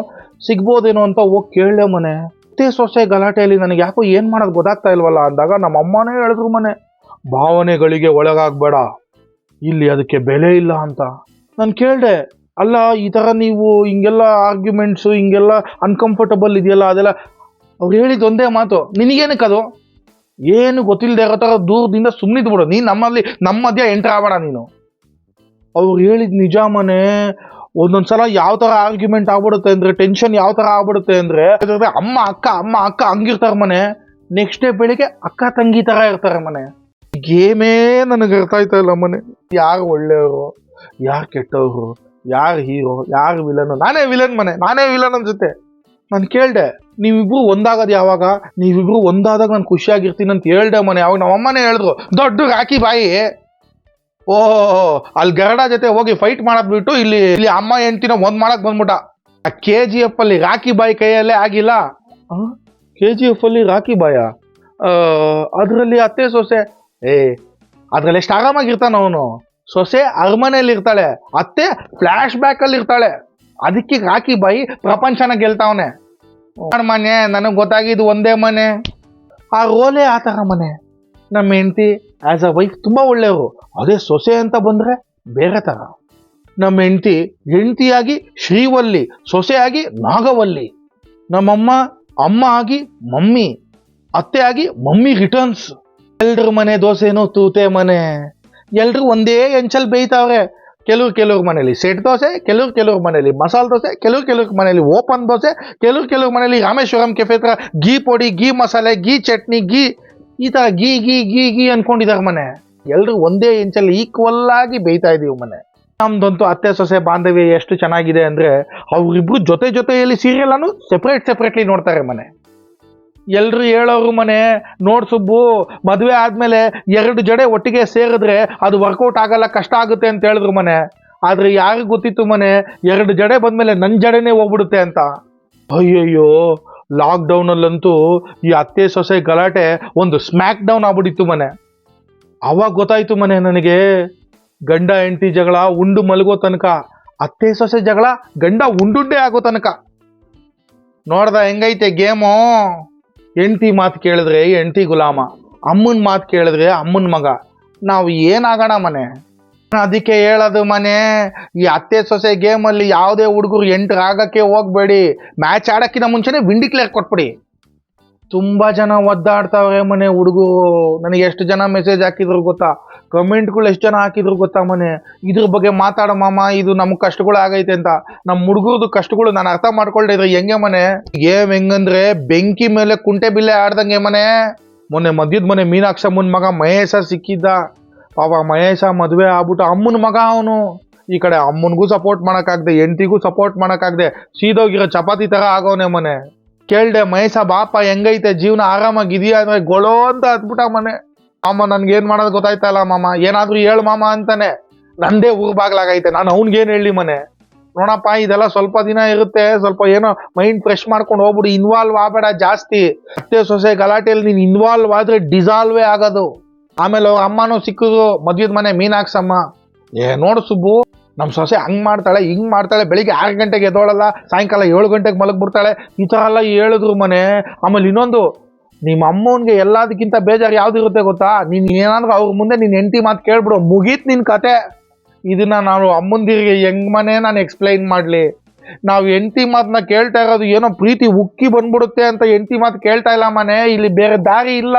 ಸಿಗ್ಬೋದೇನೋ ಅಂತ ಹೋಗಿ ಕೇಳಲೆ ಮನೆ. ಅತ್ತೆ ಸೊಸೆ ಗಲಾಟೆಯಲ್ಲಿ ನನಗೆ ಯಾಕೋ ಏನು ಮಾಡೋದು ಗೊತ್ತಾಗ್ತಾ ಇಲ್ವಲ್ಲ ಅಂದಾಗ ನಮ್ಮ ಅಮ್ಮನೇ ಹೇಳಿದ್ರು ಮನೆ, ಭಾವನೆಗಳಿಗೆ ಒಳಗಾಗಬೇಡ, ಇಲ್ಲಿ ಅದಕ್ಕೆ ಬೆಲೆ ಇಲ್ಲ ಅಂತ. ನಾನು ಕೇಳಿದೆ, ಅಲ್ಲ ಈ ಥರ ನೀವು ಹಿಂಗೆಲ್ಲ ಆರ್ಗ್ಯುಮೆಂಟ್ಸು ಹಿಂಗೆಲ್ಲ ಅನ್ಕಂಫರ್ಟಬಲ್ ಇದೆಯಲ್ಲ, ಅದೆಲ್ಲ ಅವ್ರು ಹೇಳಿದ್ದು ಒಂದೇ ಮಾತು, ನಿನಗೇನಕ್ಕೆ ಅದು ಏನು ಗೊತ್ತಿಲ್ಲದೆ ಇರೋ ಥರ ದೂರದಿಂದ ಸುಮ್ಮನಿದ್ದು ಬಿಡು, ನೀನು ನಮ್ಮ ಮಧ್ಯ ಎಂಟ್ರ್ ಆಗಬೇಡ ನೀನು. ಅವ್ರು ಹೇಳಿದ ನಿಜ ಮನೆ. ಒಂದೊಂದ್ಸಲ ಯಾವ ಥರ ಆರ್ಗ್ಯುಮೆಂಟ್ ಆಗ್ಬಿಡುತ್ತೆ ಅಂದರೆ, ಟೆನ್ಷನ್ ಯಾವ ಥರ ಆಗ್ಬಿಡುತ್ತೆ ಅಂದರೆ, ಅಮ್ಮ ಅಕ್ಕ ಹಂಗಿರ್ತಾರೆ ಮನೆ. ನೆಕ್ಸ್ಟ್ ಡೇ ಬೆಳಿಗ್ಗೆ ಅಕ್ಕ ತಂಗಿ ಥರ ಇರ್ತಾರೆ ಮನೆ. ಗೇಮೇ ನನಗೆ ಅರ್ಥ ಆಯ್ತಾ ಇಲ್ಲ ಮನೆ. ಯಾರು ಒಳ್ಳೆಯವರು, ಯಾರು ಕೆಟ್ಟವರು, ಯಾರು ಹೀರೋ, ಯಾರು ವಿಲನು. ನಾನೇ ವಿಲನ್ ಮನೆ, ನಾನೇ ವಿಲನ್ ಅನ್ಸುತ್ತೆ. ನಾನು ಕೇಳಿದೆ, ನೀವಿಬ್ರು ಒಂದಾಗೋದು ಯಾವಾಗ, ನೀವಿಬ್ರು ಒಂದಾದಾಗ ನಾನು ಖುಷಿಯಾಗಿರ್ತೀನಿ ಅಂತ ಹೇಳ್ದೆ ಮನೆ. ಅವಾಗ ನಮ್ಮಮ್ಮನೇ ಹೇಳಿದ್ರು, ದೊಡ್ಡ ರಾಕಿ ಬಾಯಿ. ಅಲ್ಲಿ ಗರಡ ಜೊತೆ ಹೋಗಿ ಫೈಟ್ ಮಾಡೋದ್ ಬಿಟ್ಟು ಇಲ್ಲಿ ಅಮ್ಮ ಹೆಂಡ್ತಿನ ಒಂದ್ ಮಾಡಕ್ ಬಂದ್ಬಿಟ್ಟ. ಆ KGF ಅಲ್ಲಿ ರಾಕಿ ಬಾಯಿ ಕೈಯಲ್ಲೇ ಆಗಿಲ್ಲ. KGF ಅಲ್ಲಿ ರಾಕಿ ಬಾಯ, ಅದರಲ್ಲಿ ಅತ್ತೆ ಸೊಸೆ, ಅದ್ರಲ್ಲಿ ಎಷ್ಟು ಆರಾಮಾಗಿರ್ತಾನ ಅವನು. ಸೊಸೆ ಅರಮನೆಯಲ್ಲಿ ಇರ್ತಾಳೆ, ಅತ್ತೆ ಫ್ಲಾಶ್ ಬ್ಯಾಕ್ ಅಲ್ಲಿ ಇರ್ತಾಳೆ. ಅದಕ್ಕೆ ರಾಕಿ ಬಾಯಿ ಪ್ರಪಂಚನ ಗೆಲ್ತಾವನೆ ಮನೆ. ನನಗೆ ಗೊತ್ತಾಗಿದ್ದು ಒಂದೇ ಮನೆ, ಆ ರೋಲೇ ಆ ಥರ ಮನೆ. ನಮ್ಮ ಹೆಂಡತಿ ಆ್ಯಸ್ ಅ ವೈಫ್ ತುಂಬ ಒಳ್ಳೆಯವರು, ಅದೇ ಸೊಸೆ ಅಂತ ಬಂದರೆ ಬೇರೆ ಥರ. ನಮ್ಮ ಹೆಂಡತಿಯಾಗಿ ಶ್ರೀವಲ್ಲಿ, ಸೊಸೆಯಾಗಿ ನಾಗವಲ್ಲಿ. ನಮ್ಮಮ್ಮ ಅಮ್ಮ ಆಗಿ ಮಮ್ಮಿ, ಅತ್ತೆ ಆಗಿ ಮಮ್ಮಿ ರಿಟರ್ನ್ಸ್. ಎಲ್ರ ಮನೆ ದೋಸೆನೂ ತೂತೆ ಮನೆ. ಎಲ್ರು ಒಂದೇ ಹೆಂಚಲ್ಲಿ ಬೇಯ್ತಾವ್ರೆ. ಕೆಲವ್ರ ಮನೇಲಿ ಸೆಟ್ ದೋಸೆ, ಕೆಲವ್ರ ಮನೇಲಿ ಮಸಾಲೆ ದೋಸೆ, ಕೆಲವ್ರ ಮನೇಲಿ ಓಪನ್ ದೋಸೆ, ಕೆಲವ್ರ ಮನೇಲಿ ರಾಮೇಶ್ವರಂ ಕೆಫೆ ಹತ್ರ ಗೀ ಪೊಡಿ, ಗೀ ಮಸಾಲೆ, ಗೀ ಚಟ್ನಿ, ಗೀ ಈ ಥರ ಗೀ ಗೀ ಗೀ ಗೀ ಅನ್ಕೊಂಡಿದ್ದಾರೆ ಮನೆ. ಎಲ್ರು ಒಂದೇ ಇಂಚಲ್ಲಿ ಈಕ್ವಲ್ ಆಗಿ ಬೇಯ್ತಾ ಇದೀವಿ ಮನೆ. ನಮ್ದಂತೂ ಅತ್ತೆ ಸೊಸೆ ಬಾಂಧವ್ಯ ಎಷ್ಟು ಚೆನ್ನಾಗಿದೆ ಅಂದರೆ, ಅವರಿಬ್ರು ಜೊತೆಯಲ್ಲಿ ಸೀರಿಯಲನ್ನು ಸೆಪ್ರೇಟ್ಲಿ ನೋಡ್ತಾರೆ ಮನೆ. ಎಲ್ರು ಹೇಳೋರು ಮನೆ, ನೋಡ್ ಸುಬ್ಬು, ಮದುವೆ ಆದಮೇಲೆ 2 ಜಡೆ ಒಟ್ಟಿಗೆ ಸೇರಿದ್ರೆ ಅದು ವರ್ಕೌಟ್ ಆಗಲ್ಲ, ಕಷ್ಟ ಆಗುತ್ತೆ ಅಂತ ಹೇಳಿದ್ರು ಮನೆ. ಆದರೆ ಯಾರಿಗೆ ಗೊತ್ತಿತ್ತು ಮನೆ, 2 ಜಡೆ ಬಂದಮೇಲೆ ನನ್ನ ಜಡೆನೇ ಹೋಗ್ಬಿಡುತ್ತೆ ಅಂತ. ಅಯ್ಯಯ್ಯೋ, ಲಾಕ್ಡೌನಲ್ಲಂತೂ ಈ ಅತ್ತೆ ಸೊಸೆ ಗಲಾಟೆ ಒಂದು ಸ್ಮ್ಯಾಕ್ ಡೌನ್ ಆಗ್ಬಿಟ್ಟಿತ್ತು ಮನೆ. ಅವಾಗ ಗೊತ್ತಾಯ್ತು ಮನೆ ನನಗೆ, ಗಂಡ ಹೆಂಡತಿ ಜಗಳ ಉಂಡು ಮಲಗೋ ತನಕ, ಅತ್ತೆ ಸೊಸೆ ಜಗಳ ಗಂಡ ಉಂಡುಂಡೆ ಆಗೋ ತನಕ. ನೋಡ್ದ ಹೆಂಗೈತೆ ಗೇಮು? ಹೆಂಡತಿ ಮಾತು ಕೇಳಿದ್ರೆ ಹೆಂಡತಿ ಗುಲಾಮ, ಅಮ್ಮನ ಮಾತು ಕೇಳಿದ್ರೆ ಅಮ್ಮನ ಮಗ. ನಾವು ಏನಾಗೋಣ ಮನೆ? ಅದಕ್ಕೆ ಹೇಳೋದು ಮನೆ, ಈ ಅತ್ತೆ ಸೊಸೆ ಗೇಮಲ್ಲಿ ಯಾವುದೇ ಹುಡುಗರು ಎಂಟರಾಗಕ್ಕೆ ಹೋಗ್ಬೇಡಿ. ಮ್ಯಾಚ್ ಆಡೋಕ್ಕಿಂತ ಮುಂಚೆನೇ ವಿಂಡಿಕ್ಲೇರ್ ಕೊಟ್ಬಿಡಿ. ತುಂಬ ಜನ ಒದ್ದಾಡ್ತಾವ್ರೆ ಮನೆ ಹುಡುಗರು. ನನಗೆ ಎಷ್ಟು ಜನ ಮೆಸೇಜ್ ಹಾಕಿದ್ರು ಗೊತ್ತಾ, ಕಮೆಂಟ್ಗಳು ಎಷ್ಟು ಜನ ಹಾಕಿದ್ರು ಗೊತ್ತಾ ಮನೆ, ಇದ್ರ ಬಗ್ಗೆ ಮಾತಾಡೋ ಮಾಮ, ಇದು ನಮ್ಮ ಕಷ್ಟಗಳು ಆಗೈತೆ ಅಂತ. ನಮ್ಮ ಹುಡುಗರದು ಕಷ್ಟಗಳು ನಾನು ಅರ್ಥ ಮಾಡ್ಕೊಳ್ತಾ ಇದ್ರೆ ಹೆಂಗೆ ಮನೆ? ಗೇಮ್ ಹೆಂಗಂದ್ರೆ ಬೆಂಕಿ ಮೇಲೆ ಕುಂಟೆ ಬಿಲ್ಲೆ ಆಡ್ದಂಗೆ ಮನೆ. ಮೊನ್ನೆ ಮದ್ಯದ ಮನೆ ಮೀನಾಕ್ಷಮ್ಮನ ಮಗ ಮಹೇಶ ಸಿಕ್ಕಿದ್ದ. ಪಾಪ ಮಹೇಶ ಮದುವೆ ಆಗ್ಬಿಟ್ಟು ಅಮ್ಮನ ಮಗ ಅವನು. ಈ ಕಡೆ ಅಮ್ಮನಿಗೂ ಸಪೋರ್ಟ್ ಮಾಡೋಕ್ಕಾಗದೆ, ಹೆಂಡತಿಗೂ ಸಪೋರ್ಟ್ ಮಾಡೋಕ್ಕಾಗದೆ ಸೀದೋಗಿರೋ ಚಪಾತಿ ಥರ ಆಗೋನೆ ಮನೆ. ಕೇಳ್ದೆ, ಮಹೇಶ ಬಾಪ ಹೆಂಗೈತೆ ಜೀವನ, ಆರಾಮಾಗಿದೆಯಾ ಅಂದ್ರೆ ಗೊಳೋ ಅಂತ ಹತ್ಬಿಟ್ಟ ಮನೆ. ಅಮ್ಮ ನನ್ಗೇನು ಮಾಡೋದು ಗೊತ್ತಾಯ್ತಾ ಇಲ್ಲ ಮಾಮ, ಏನಾದರೂ ಹೇಳು ಮಾಮ ಅಂತಾನೆ. ನಂದೇ ಊರ್ ಬಾಗ್ಲಾಗೈತೆ, ನಾನು ಅವ್ನಿಗೇನು ಹೇಳಿ ಮನೆ? ನೋಡಪ್ಪ ಇದೆಲ್ಲ ಸ್ವಲ್ಪ ದಿನ ಇರುತ್ತೆ, ಸ್ವಲ್ಪ ಏನೋ ಮೈಂಡ್ ಫ್ರೆಶ್ ಮಾಡ್ಕೊಂಡು ಹೋಗ್ಬಿಡು, ಇನ್ವಾಲ್ವ್ ಆಗಬೇಡ ಜಾಸ್ತಿ. ಅತ್ತೆ ಸೊಸೆ ಗಲಾಟೆಯಲ್ಲಿ ನೀನು ಇನ್ವಾಲ್ವ್ ಆದರೆ ಡಿಸಾಲ್ವೇ ಆಗೋದು. ಆಮೇಲೆ ಅವ್ರ ಅಮ್ಮನೂ ಸಿಕ್ಕಿದ್ರು, ಮದ್ಯದ ಮನೆ ಮೀನಾಕ್ಷಮ್ಮ. ನೋಡು ಸುಬ್ಬು, ನಮ್ಮ ಸೊಸೆ ಹಂಗೆ ಮಾಡ್ತಾಳೆ ಹಿಂಗೆ ಮಾಡ್ತಾಳೆ, ಬೆಳಿಗ್ಗೆ 6 ಗಂಟೆಗೆ ಎದ್ದೋಳಲ್ಲ, ಸಾಯಂಕಾಲ 7 ಗಂಟೆಗೆ ಮಲಗಿಬಿಡ್ತಾಳೆ, ಈ ಥರ ಎಲ್ಲ ಹೇಳಿದ್ರು ಮನೆ. ಆಮೇಲೆ ಇನ್ನೊಂದು, ನಿಮ್ಮ ಅಮ್ಮನಿಗೆ ಎಲ್ಲದಕ್ಕಿಂತ ಬೇಜಾರು ಯಾವ್ದಿರುತ್ತೆ ಗೊತ್ತಾ? ನೀನು ಏನಾದ್ರೂ ಅವ್ರ ಮುಂದೆ ನಿನ್ನ ಹೆಂಡತಿ ಮಾತು ಕೇಳ್ಬಿಡು, ಮುಗೀತು ನಿನ್ನ ಕತೆ. ಇದನ್ನ ನಾವು ಅಮ್ಮಂದಿರಿಗೆ ಹೆಂಗ್ ಮನೆ ನಾನು ಎಕ್ಸ್ಪ್ಲೈನ್ ಮಾಡಲಿ? ನಾವು ಹೆಂಡತಿ ಮಾತನ್ನ ಕೇಳ್ತಾ ಇರೋದು ಏನೋ ಪ್ರೀತಿ ಉಕ್ಕಿ ಬಂದ್ಬಿಡುತ್ತೆ ಅಂತ ಹೆಂಡತಿ ಮಾತು ಕೇಳ್ತಾ ಇಲ್ಲ ಮನೆ. ಇಲ್ಲಿ ಬೇರೆ ದಾರಿ ಇಲ್ಲ,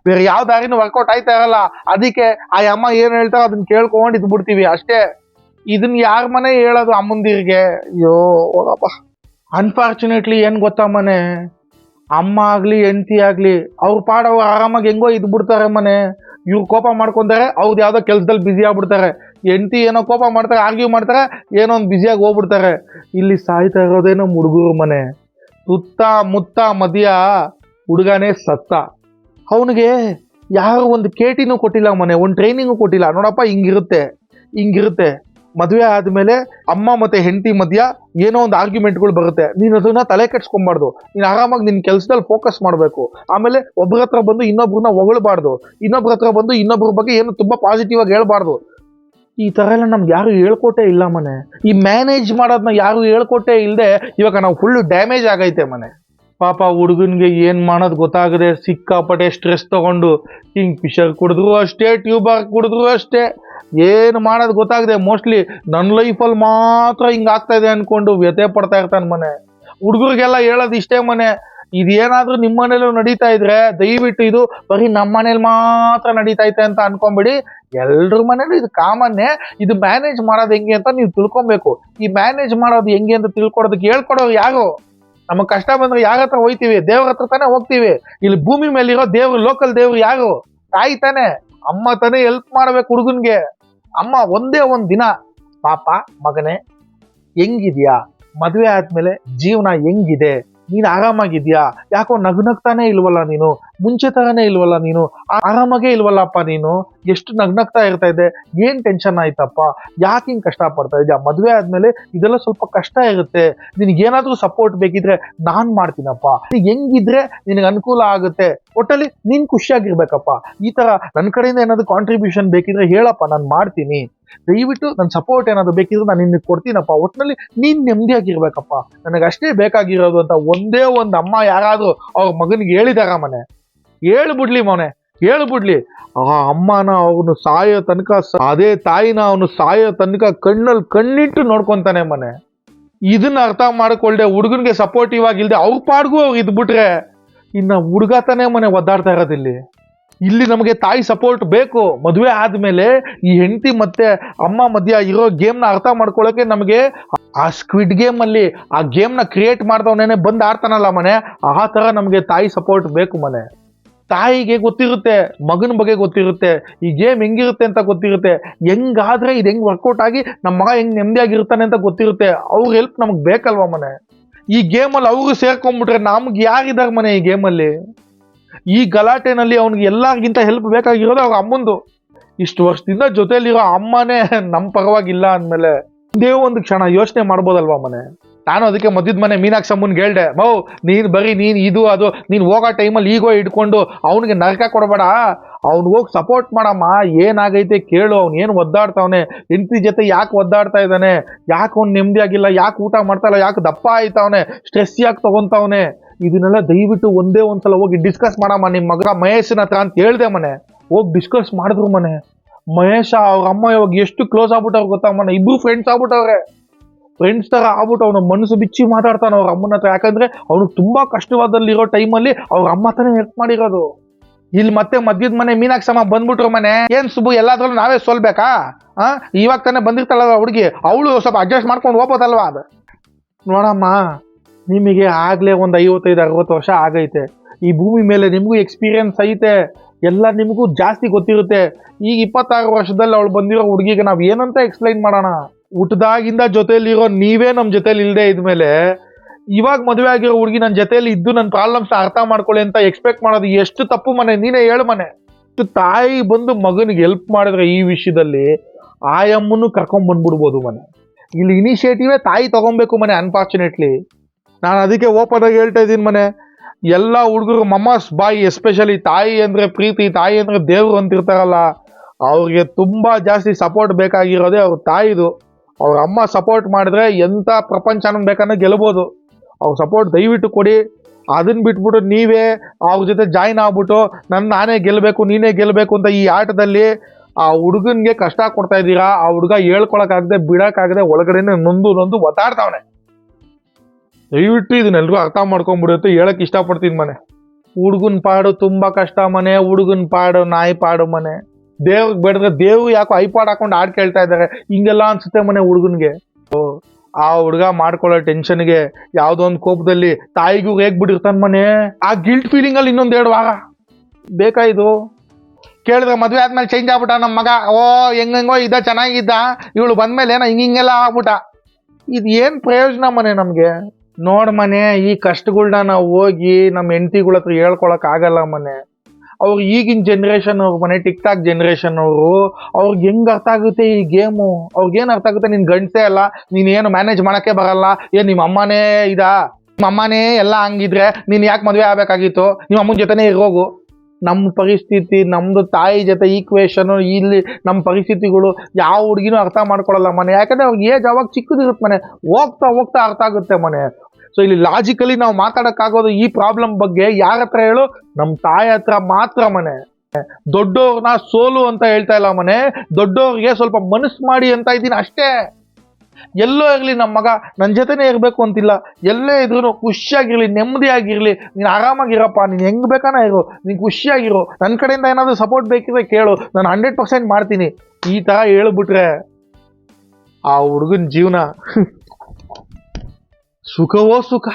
ಬೇರೆ ಯಾವ ದಾರಿನೂ ವರ್ಕೌಟ್ ಆಯ್ತಾ ಇರಲ್ಲ. ಅದಕ್ಕೆ ಆ ಅಮ್ಮ ಏನು ಹೇಳ್ತಾರೋ ಅದನ್ನ ಕೇಳ್ಕೊಂಡು ಇದ್ಬಿಡ್ತೀವಿ ಅಷ್ಟೇ. ಇದನ್ನ ಯಾರ ಮನೆ ಹೇಳೋದು ಅಮ್ಮಂದಿರಿಗೆ? ಅಯ್ಯೋ ಹೋಗಪ್ಪ. ಅನ್ಫಾರ್ಚುನೇಟ್ಲಿ ಏನು ಗೊತ್ತಾ ಮನೆ, ಅಮ್ಮ ಆಗಲಿ ಹೆಂಡತಿ ಆಗಲಿ ಅವ್ರ ಪಾಡವ್ರು ಆರಾಮಾಗಿ ಹೆಂಗೋ ಇದ್ಬಿಡ್ತಾರೆ ಮನೆ. ಇವ್ರು ಕೋಪ ಮಾಡ್ಕೊಂತಾರೆ, ಅವ್ರು ಯಾವುದೋ ಕೆಲಸದಲ್ಲಿ ಬ್ಯುಸಿ ಆಗ್ಬಿಡ್ತಾರೆ. ಹೆಂಡತಿ ಏನೋ ಕೋಪ ಮಾಡ್ತಾರೆ, ಆರ್ಗ್ಯೂ ಮಾಡ್ತಾರೆ, ಏನೋ ಒಂದು ಬ್ಯುಸಿಯಾಗಿ ಹೋಗ್ಬಿಡ್ತಾರೆ. ಇಲ್ಲಿ ಸಾಯ್ತಾ ಇರೋದೇನೋ ಹುಡುಗರು ಮನೆ. ಸುತ್ತ ಮುತ್ತ ಮಧ್ಯ ಹುಡುಗನೇ ಸತ್ತ. ಅವನಿಗೆ ಯಾರು ಒಂದು ಕೇಟಿನೂ ಕೊಟ್ಟಿಲ್ಲ ಮನೆ, ಒಂದು ಟ್ರೈನಿಂಗು ಕೊಟ್ಟಿಲ್ಲ. ನೋಡಪ್ಪ ಹಿಂಗಿರುತ್ತೆ ಮದುವೆ ಆದಮೇಲೆ ಅಮ್ಮ ಮತ್ತು ಹೆಂಡತಿ ಮಧ್ಯ ಏನೋ ಒಂದು ಆರ್ಗ್ಯುಮೆಂಟ್ಗಳು ಬರುತ್ತೆ. ನೀನು ಅದನ್ನ ತಲೆ ಕೆಡ್ಸ್ಕೊಬಾರ್ದು. ನೀನು ಆರಾಮಾಗಿ ನಿನ್ನ ಕೆಲಸದಲ್ಲಿ ಫೋಕಸ್ ಮಾಡಬೇಕು. ಆಮೇಲೆ ಒಬ್ಬರ ಹತ್ರ ಬಂದು ಇನ್ನೊಬ್ರನ್ನ ಹೊಗಳಬಾರ್ದು, ಇನ್ನೊಬ್ರ ಹತ್ರ ಬಂದು ಇನ್ನೊಬ್ರ ಬಗ್ಗೆ ಏನು ತುಂಬ ಪಾಸಿಟಿವ್ ಆಗಿ ಹೇಳ್ಬಾರ್ದು. ಈ ಥರ ಎಲ್ಲ ನಮ್ಗೆ ಯಾರು ಹೇಳ್ಕೊಟ್ಟೇ ಇಲ್ಲ ಮನೆ. ಈ ಮ್ಯಾನೇಜ್ ಮಾಡೋದನ್ನ ಯಾರು ಹೇಳ್ಕೊಟ್ಟೇ ಇಲ್ಲದೆ ಇವಾಗ ನಾವು ಫುಲ್ಲು ಡ್ಯಾಮೇಜ್ ಆಗೈತೆ ಮನೆ. ಪಾಪ ಹುಡುಗನಿಗೆ ಏನು ಮಾಡೋದು ಗೊತ್ತಾಗದೆ ಸಿಕ್ಕಾಪಟ್ಟೆ ಸ್ಟ್ರೆಸ್ ತೊಗೊಂಡು ಹಿಂಗೆ ಫಿಶರ್ ಕುಡಿದ್ರು ಅಷ್ಟೇ, ಟ್ಯೂಬರ್ ಕುಡಿದ್ರು ಅಷ್ಟೇ, ಏನು ಮಾಡೋದು ಗೊತ್ತಾಗದೆ ಮೋಸ್ಟ್ಲಿ ನನ್ನ ಲೈಫಲ್ಲಿ ಮಾತ್ರ ಹಿಂಗೆ ಆಗ್ತಾ ಇದೆ ಅಂದ್ಕೊಂಡು ವ್ಯಥೆ ಪಡ್ತಾ ಇರ್ತಾನೆ ಮನೆ. ಹುಡುಗರಿಗೆಲ್ಲ ಹೇಳೋದು ಇಷ್ಟೇ ಮನೆ, ಇದೇನಾದರೂ ನಿಮ್ಮ ಮನೇಲೂ ನಡೀತಾ ಇದ್ರೆ ದಯವಿಟ್ಟು ಇದು ಬರೀ ನಮ್ಮ ಮನೇಲಿ ಮಾತ್ರ ನಡೀತೈತೆ ಅಂತ ಅನ್ಕೊಂಬಿಡಿ. ಎಲ್ರ ಮನೇಲೂ ಇದು ಕಾಮನ್ನೇ. ಇದು ಮ್ಯಾನೇಜ್ ಮಾಡೋದು ಹೆಂಗೆ ಅಂತ ನೀವು ತಿಳ್ಕೊಬೇಕು. ಈ ಮ್ಯಾನೇಜ್ ಮಾಡೋದು ಹೆಂಗೆ ಅಂತ ತಿಳ್ಕೊಡೋದಕ್ಕೆ ಹೇಳ್ಕೊಡೋರು ಯಾರು? ನಮಗೆ ಕಷ್ಟ ಬಂದ್ರೆ ಯಾರ ಹತ್ರ ಹೋಗ್ತೀವಿ? ದೇವ್ರ ಹತ್ರ ತಾನೇ ಹೋಗ್ತೀವಿ. ಇಲ್ಲಿ ಭೂಮಿ ಮೇಲಿರೋ ದೇವ್ರು, ಲೋಕಲ್ ದೇವ್ರು ಯಾರು? ತಾಯಿ ತಾನೆ, ಅಮ್ಮ ತಾನೇ ಹೆಲ್ಪ್ ಮಾಡ್ಬೇಕು ಹುಡುಗನ್ಗೆ. ಅಮ್ಮ ಒಂದೇ ಒಂದು ದಿನ ಪಾಪ ಮಗನೇ ಹೆಂಗಿದ್ಯಾ, ಮದುವೆ ಆದ್ಮೇಲೆ ಜೀವನ ಹೆಂಗಿದೆ, ನೀನು ಆರಾಮಾಗಿದ್ಯಾ, ಯಾಕೋ ನಗ್ನಗ್ತಾನೆ ಇಲ್ವಲ್ಲ ನೀನು, ಮುಂಚೆ ಥರನೇ ಇಲ್ವಲ್ಲ ನೀನು, ಆರಾಮಾಗೇ ಇಲ್ವಲ್ಲಪ್ಪ ನೀನು, ಎಷ್ಟು ನಗ್ನಗ್ತಾ ಇರ್ತಾ ಇದ್ದೆ, ಏನು ಟೆನ್ಷನ್ ಆಯ್ತಪ್ಪ, ಯಾಕೆ ಹಿಂಗೆ ಕಷ್ಟಪಡ್ತಾ ಇದೆಯಾ, ಮದುವೆ ಆದಮೇಲೆ ಇದೆಲ್ಲ ಸ್ವಲ್ಪ ಕಷ್ಟ ಇರುತ್ತೆ, ನಿನಗೇನಾದರೂ ಸಪೋರ್ಟ್ ಬೇಕಿದ್ರೆ ನಾನು ಮಾಡ್ತೀನಪ್ಪ, ನೀನು ಹೆಂಗಿದ್ರೆ ನಿನಗೆ ಅನುಕೂಲ ಆಗುತ್ತೆ, ಒಟ್ಟಲ್ಲಿ ನೀನು ಖುಷಿಯಾಗಿರ್ಬೇಕಪ್ಪ, ಈ ಥರ ನನ್ನ ಕಡೆಯಿಂದ ಏನಾದರೂ ಕಾಂಟ್ರಿಬ್ಯೂಷನ್ ಬೇಕಿದ್ರೆ ಹೇಳಪ್ಪ, ನಾನು ಮಾಡ್ತೀನಿ, ದಯವಿಟ್ಟು ನನ್ನ ಸಪೋರ್ಟ್ ಏನಾದರೂ ಬೇಕಿದ್ರೆ ನಾನು ನಿನಗೆ ಕೊಡ್ತೀನಪ್ಪ, ಒಟ್ಟಿನಲ್ಲಿ ನೀನು ನೆಮ್ಮದಿಯಾಗಿರ್ಬೇಕಪ್ಪ, ನನಗೆ ಅಷ್ಟೇ ಬೇಕಾಗಿರೋದು ಅಂತ ಒಂದೇ ಒಂದು ಅಮ್ಮ ಯಾರಾದರೂ ಅವ್ರ ಮಗನಿಗೆ ಹೇಳಿದಾರ ಮನೆ? ಹೇಳ್ಬಿಡ್ಲಿ ಮನೆ, ಹೇಳ್ಬಿಡ್ಲಿ. ಆ ಅಮ್ಮನ ಅವನು ಸಾಯೋ ತನಕ, ಅದೇ ತಾಯಿನ ಅವನು ಸಾಯೋ ತನಕ ಕಣ್ಣಲ್ಲಿ ಕಣ್ಣಿಟ್ಟು ನೋಡ್ಕೊತಾನೆ ಮನೆ. ಇದನ್ನ ಅರ್ಥ ಮಾಡ್ಕೊಳ್ದೆ ಹುಡುಗನಿಗೆ ಸಪೋರ್ಟಿವ್ ಆಗಿಲ್ದೆ ಅವ್ರ ಪಾಡ್ಗೂ ಅವ್ರು ಇದ್ಬಿಟ್ರೆ ಇನ್ನು ಹುಡುಗ ತಾನೇ ಮನೆ ಒದ್ದಾಡ್ತಾ ಇರೋದಿಲ್ಲಿ. ಇಲ್ಲಿ ನಮಗೆ ತಾಯಿ ಸಪೋರ್ಟ್ ಬೇಕು. ಮದುವೆ ಆದಮೇಲೆ ಈ ಹೆಂಡತಿ ಮತ್ತೆ ಅಮ್ಮ ಮಧ್ಯ ಇರೋ ಗೇಮ್ನ ಅರ್ಥ ಮಾಡ್ಕೊಳ್ಳೋಕೆ ನಮಗೆ ಆ ಸ್ಕ್ವಿಡ್ ಗೇಮಲ್ಲಿ ಆ ಗೇಮ್ನ ಕ್ರಿಯೇಟ್ ಮಾಡ್ದವನೇನೆ ಬಂದು ಆಡ್ತಾನಲ್ಲ ಮನೆ, ಆ ಥರ ನಮಗೆ ತಾಯಿ ಸಪೋರ್ಟ್ ಬೇಕು ಮನೆ. ತಾಯಿಗೆ ಗೊತ್ತಿರುತ್ತೆ, ಮಗನ ಬಗ್ಗೆ ಗೊತ್ತಿರುತ್ತೆ, ಈ ಗೇಮ್ ಹೆಂಗಿರುತ್ತೆ ಅಂತ ಗೊತ್ತಿರುತ್ತೆ, ಹೆಂಗಾದ್ರೆ ಇದು ಹೆಂಗೆ ವರ್ಕೌಟ್ ಆಗಿ ನಮ್ಮ ಮಗ ಹೆಂಗೆ ನೆಮ್ಮದಿಯಾಗಿರ್ತಾನೆ ಅಂತ ಗೊತ್ತಿರುತ್ತೆ. ಅವ್ರ ಹೆಲ್ಪ್ ನಮಗೆ ಬೇಕಲ್ವ ಮನೆ. ಈ ಗೇಮಲ್ಲಿ ಅವರು ಸೇರ್ಕೊಂಡ್ಬಿಟ್ರೆ ನಮ್ಗೆ ಯಾರಿದ್ದಾರೆ ಮನೆ ಈ ಗೇಮಲ್ಲಿ? ಈ ಗಲಾಟೆನಲ್ಲಿ ಅವ್ನಿಗೆ ಎಲ್ಲರಿಗಿಂತ ಹೆಲ್ಪ್ ಬೇಕಾಗಿರೋದು ಅವ್ರ ಅಮ್ಮಂದು. ಇಷ್ಟು ವರ್ಷದಿಂದ ಜೊತೆಲಿರೋ ಅಮ್ಮನೇ ನಮ್ಮ ಪರವಾಗಿಲ್ಲ ಅಂದಮೇಲೆ ಒಂದೇ ಒಂದು ಕ್ಷಣ ಯೋಚನೆ ಮಾಡ್ಬೋದಲ್ವಾ ಮನೆ. ನಾನು ಅದಕ್ಕೆ ಮದ್ಯದ ಮನೆ ಮೀನಾಕ್ಷಮ್ಮನ್ಗೆ ಹೇಳ್ದೆ, ನೀನು ಬರೀ ನೀನು ಇದು ಅದು ನೀನು ಹೋಗೋ ಟೈಮಲ್ಲಿ ಈಗೋ ಇಟ್ಕೊಂಡು ಅವನಿಗೆ ನರಕ ಕೊಡಬೇಡ, ಅವ್ನು ಹೋಗಿ ಸಪೋರ್ಟ್ ಮಾಡಮ್ಮ, ಏನಾಗೈತೆ ಕೇಳು, ಅವ್ನು ಏನು ಒದ್ದಾಡ್ತಾವನೆ, ಹೆಂಡತಿ ಜೊತೆ ಯಾಕೆ ಒದ್ದಾಡ್ತಾ ಇದ್ದಾನೆ, ಯಾಕೆ ಅವ್ನು ನೆಮ್ಮದಿಯಾಗಿಲ್ಲ, ಯಾಕೆ ಊಟ ಮಾಡ್ತಾ ಇಲ್ಲ, ಯಾಕೆ ದಪ್ಪ ಆಯ್ತಾವನೆ, ಸ್ಟ್ರೆಸ್ ಯಾಕೆ ತಗೊಂತಾವನೆ, ಇದನ್ನೆಲ್ಲ ದಯವಿಟ್ಟು ಒಂದೇ ಒಂದ್ಸಲ ಹೋಗಿ ಡಿಸ್ಕಸ್ ಮಾಡಮ್ಮ ನಿಮ್ಮ ಮಗ ಮಹೇಶನ ಹತ್ರ ಅಂತ ಹೇಳ್ದೆ ಮನೆ. ಹೋಗಿ ಡಿಸ್ಕಸ್ ಮಾಡಿದ್ರು ಮನೆ. ಮಹೇಶ ಅವ್ರ ಅಮ್ಮ ಇವಾಗ ಎಷ್ಟು ಕ್ಲೋಸ್ ಆಗ್ಬಿಟ್ಟವ್ರು ಗೊತ್ತಾ ಮನೆ, ಇಬ್ರು ಫ್ರೆಂಡ್ಸ್ ಆಗ್ಬಿಟ್ಟವ್ರೆ. ಫ್ರೆಂಡ್ಸ್ ತರ ಆಗ್ಬಿಟ್ಟು ಅವನ ಮನಸ್ಸು ಬಿಚ್ಚಿ ಮಾತಾಡ್ತಾನೆ ಅವ್ರ ಅಮ್ಮನ ಹತ್ರ. ಯಾಕಂದ್ರೆ ಅವ್ನಿಗೆ ತುಂಬಾ ಕಷ್ಟವಾದಲ್ಲಿರೋ ಟೈಮಲ್ಲಿ ಅವ್ರ ಅಮ್ಮ ತಾನೇ ಹೆಲ್ಪ್ ಮಾಡಿರೋದು. ಇಲ್ಲಿ ಮತ್ತೆ ಮದ್ಯದ ಮನೆ ಮೀನಾಕ್ಷಮ್ಮ ಬಂದ್ಬಿಟ್ರು ಮನೆ. ಏನ್ ಸುಬ್ಬು ಎಲ್ಲಾದ್ರಲ್ಲೂ ನಾವೇ ಸೋಲ್ಬೇಕಾ? ಇವಾಗ ತಾನೇ ಬಂದಿರ್ತಾಳ ಹುಡುಗಿ, ಅವಳು ಸ್ವಲ್ಪ ಅಡ್ಜಸ್ಟ್ ಮಾಡ್ಕೊಂಡು ಹೋಗ್ಬೋದಲ್ವಾ? ಅದು ನೋಡಮ್ಮ, ನಿಮಗೆ ಆಗ್ಲೇ ಒಂದು 55-60 ವರ್ಷ ಆಗೈತೆ. ಈ ಭೂಮಿ ಮೇಲೆ ನಿಮಗೂ ಎಕ್ಸ್ಪೀರಿಯನ್ಸ್ ಐತೆ, ಎಲ್ಲ ನಿಮಗೂ ಜಾಸ್ತಿ ಗೊತ್ತಿರುತ್ತೆ. ಈಗ 26 ವರ್ಷದಲ್ಲಿ ಅವಳು ಬಂದಿರೋ ಹುಡುಗಿಗೆ ನಾವು ಏನಂತ ಎಕ್ಸ್ಪ್ಲೈನ್ ಮಾಡೋಣ? ಹುಟ್ಟದಾಗಿಂದ ಜೊತೆಲಿರೋ ನೀವೇ ನಮ್ಮ ಜೊತೆಲಿ ಇಲ್ಲದೆ ಇದ್ಮೇಲೆ ಇವಾಗ ಮದುವೆ ಆಗಿರೋ ಹುಡುಗಿ ನನ್ನ ಜೊತೆಲಿ ಇದ್ದು ನನ್ನ ಪ್ರಾಬ್ಲಮ್ಸ್ ಅರ್ಥ ಮಾಡ್ಕೊಳ್ಳಿ ಅಂತ ಎಕ್ಸ್ಪೆಕ್ಟ್ ಮಾಡೋದು ಎಷ್ಟು ತಪ್ಪು ಮನೆ? ನೀನೇ ಹೇಳು ಮನೆ. ತಾಯಿ ಬಂದು ಮಗನಿಗೆ ಹೆಲ್ಪ್ ಮಾಡಿದ್ರೆ ಈ ವಿಷಯದಲ್ಲಿ ಆಯಮ್ಮನ್ನು ಕರ್ಕೊಂಡ್ ಬಂದ್ಬಿಡ್ಬೋದು ಮನೆ. ಇಲ್ಲಿ ಇನಿಷಿಯೇಟಿವೇ ತಾಯಿ ತಗೊಬೇಕು ಮನೆ. ಅನ್ಫಾರ್ಚುನೇಟ್ಲಿ ನಾನು ಅದಕ್ಕೆ ಓಪನ್ ಆಗಿ ಹೇಳ್ತಾ ಇದ್ದೀನಿ ಮನೆ. ಎಲ್ಲ ಹುಡುಗರು ಮಮ್ಮಸ್ ಬಾಯಿ, ಎಸ್ಪೆಷಲಿ ತಾಯಿ ಅಂದ್ರೆ ಪ್ರೀತಿ, ತಾಯಿ ಅಂದ್ರೆ ದೇವ್ರು ಅಂತಿರ್ತಾರಲ್ಲ, ಅವ್ರಿಗೆ ತುಂಬಾ ಜಾಸ್ತಿ ಸಪೋರ್ಟ್ ಬೇಕಾಗಿರೋದೇ ಅವ್ರ ತಾಯಿದು. ಅವ್ರ ಅಮ್ಮ ಸಪೋರ್ಟ್ ಮಾಡಿದ್ರೆ ಎಂಥ ಪ್ರಪಂಚನ ಬೇಕನ್ನ ಗೆಲ್ಬೋದು. ಅವ್ರ ಸಪೋರ್ಟ್ ದಯವಿಟ್ಟು ಕೊಡಿ. ಅದನ್ನ ಬಿಟ್ಬಿಟ್ಟು ನೀವೇ ಅವ್ರ ಜೊತೆ ಜಾಯ್ನ್ ಆಗ್ಬಿಟ್ಟು ನಾನೇ ಗೆಲ್ಲಬೇಕು, ನೀನೇ ಗೆಲ್ಲಬೇಕು ಅಂತ ಈ ಆಟದಲ್ಲಿ ಆ ಹುಡುಗನ್ಗೆ ಕಷ್ಟ ಕೊಡ್ತಾ ಇದ್ದೀರಾ. ಆ ಹುಡುಗ ಹೇಳ್ಕೊಳಕ್ಕಾಗದೆ ಬಿಡಕ್ಕಾಗದೆ ಒಳಗಡೆನೆ ನೊಂದು ಒತ್ತಾಡ್ತಾವನೆ. ದಯವಿಟ್ಟು ಇದನ್ನೆಲ್ರೂ ಅರ್ಥ ಮಾಡ್ಕೊಂಡ್ಬಿಡುತ್ತೆ ಹೇಳಕ್ ಇಷ್ಟಪಡ್ತೀನಿ ಮನೆ. ಹುಡುಗನ್ ಪಾಡು ತುಂಬಾ ಕಷ್ಟ ಮನೆ. ಹುಡುಗನ್ ಪಾಡು ನಾಯಿ ಪಾಡು ಮನೆ. ದೇವ್ರಿಗೆ ಬೇಡಿದ್ರೆ ದೇವ್ರು ಯಾಕೋ ಐಪಾಡ್ ಹಾಕೊಂಡು ಹಾಡ್ ಕೇಳ್ತಾ ಇದ್ದಾರೆ, ಹಿಂಗೆಲ್ಲ ಅನ್ಸುತ್ತೆ ಮನೆ ಹುಡುಗನ್ಗೆ. ಆ ಹುಡುಗ ಮಾಡ್ಕೊಳ್ಳೋ ಟೆನ್ಷನ್ಗೆ ಯಾವ್ದೋ ಒಂದು ಕೋಪದಲ್ಲಿ ತಾಯಿಗೂ ರೇಗ್ಬಿಟ್ಟಿರ್ತಾನೆ ಮನೆ. ಆ ಗಿಲ್ಟ್ ಫೀಲಿಂಗ್ ಅಲ್ಲಿ ಇನ್ನೊಂದ್ 2 ವಾರ ಬೇಕಾ ಇದು? ಕೇಳಿದ್ರೆ ಮದ್ವೆ ಆದ್ಮೇಲೆ ಚೇಂಜ್ ಆಗ್ಬಿಟ್ಟ ನಮ್ಮ ಮಗ. ಹೆಂಗೋ ಇದ್ದ ಚೆನ್ನಾಗಿದ್ದ, ಇವಳು ಬಂದ್ಮೇಲೆ ಏನೋ ಹಿಂಗೆಲ್ಲ ಆಗ್ಬಿಟ್ಟ. ಇದು ಏನ್ ಪ್ರಯೋಜನ ಮನೆ ನಮ್ಗೆ? ನೋಡ್ ಮನೆ, ಈ ಕಷ್ಟಗಳ್ನ ನಾವು ಹೋಗಿ ನಮ್ಮ ಹೆಂಡತಿಗಳ ಹತ್ರ ಹೇಳ್ಕೊಳಕ್ ಆಗಲ್ಲ ಮನೆ. ಅವ್ರು ಈಗಿನ ಜನ್ರೇಷನ್ ಅವ್ರ ಮನೆ, ಟಿಕ್ ಟಾಕ್ ಜನ್ರೇಷನ್ ಅವರು, ಅವ್ರಿಗೆ ಹೆಂಗ್ ಅರ್ಥ ಆಗುತ್ತೆ ಈ ಗೇಮು? ಅವ್ರಿಗೇನು ಅರ್ಥ ಆಗುತ್ತೆ? ನಿನ್ ಗಂಡಸೇ ಅಲ್ಲ, ನೀನ್ ಏನು ಮ್ಯಾನೇಜ್ ಮಾಡಕ್ಕೆ ಬರಲ್ಲ, ಏನ್ ನಿಮ್ಮ ಅಮ್ಮನೇ ನಿಮ್ಮ ಅಮ್ಮನೇ ಎಲ್ಲ ಹಂಗಿದ್ರೆ ನೀನ್ ಯಾಕೆ ಮದುವೆ ಆಗ್ಬೇಕಾಗಿತ್ತು? ನಿಮ್ಮ ಅಮ್ಮನ ಜೊತೆನೇ ಇರೋಗು. ನಮ್ಮ ಪರಿಸ್ಥಿತಿ, ನಮ್ದು ತಾಯಿ ಜೊತೆ ಈಕ್ವೇಶನ್, ಇಲ್ಲಿ ನಮ್ಮ ಪರಿಸ್ಥಿತಿಗಳು ಯಾವ ಹುಡುಗಿನೂ ಅರ್ಥ ಮಾಡ್ಕೊಳಲ್ಲ ಮನೆ. ಯಾಕಂದ್ರೆ ಅವ್ರಿಗೆ ಏಜ್ ಅವಾಗ ಚಿಕ್ಕದಿರುತ್ತೆ ಮನೆ, ಹೋಗ್ತಾ ಅರ್ಥ ಆಗುತ್ತೆ ಮನೆ. ಸೊ ಇಲ್ಲಿ ಲಾಜಿಕಲಿ ನಾವು ಮಾತಾಡಕ್ಕಾಗೋದು ಈ ಪ್ರಾಬ್ಲಮ್ ಬಗ್ಗೆ ಯಾರ ಹತ್ರ ಹೇಳು? ನಮ್ಮ ತಾಯಿ ಹತ್ರ ಮಾತ್ರ ಮನೆ. ದೊಡ್ಡವ್ರನ್ನ ಸೋಲು ಅಂತ ಹೇಳ್ತಾ ಇಲ್ಲ ಮನೆ, ದೊಡ್ಡವ್ರಿಗೆ ಸ್ವಲ್ಪ ಮನಸ್ಸು ಮಾಡಿ ಅಂತ ಇದ್ದೀನಿ ಅಷ್ಟೇ. ಎಲ್ಲೋ ಇರ್ಲಿ ನಮ್ಮ ಮಗ ನನ್ನ ಜೊತೆನೇ ಇರಬೇಕು ಅಂತಿಲ್ಲ, ಎಲ್ಲೇ ಇದ್ರು ಖುಷಿಯಾಗಿರ್ಲಿ, ನೆಮ್ಮದಿಯಾಗಿರ್ಲಿ, ನೀನು ಆರಾಮಾಗಿರಪ್ಪ, ನೀನು ಹೆಂಗ್ ಬೇಕಾನ ಇರು, ನೀನು ಖುಷಿಯಾಗಿರು, ನನ್ನ ಕಡೆಯಿಂದ ಏನಾದರೂ ಸಪೋರ್ಟ್ ಬೇಕಿದ್ರೆ ಕೇಳು, ನಾನು 100% ಮಾಡ್ತೀನಿ. ಈ ತರ ಹೇಳ್ಬಿಟ್ರೆ ಆ ಹುಡುಗನ ಜೀವನ ಸುಖವೋ ಸುಖ.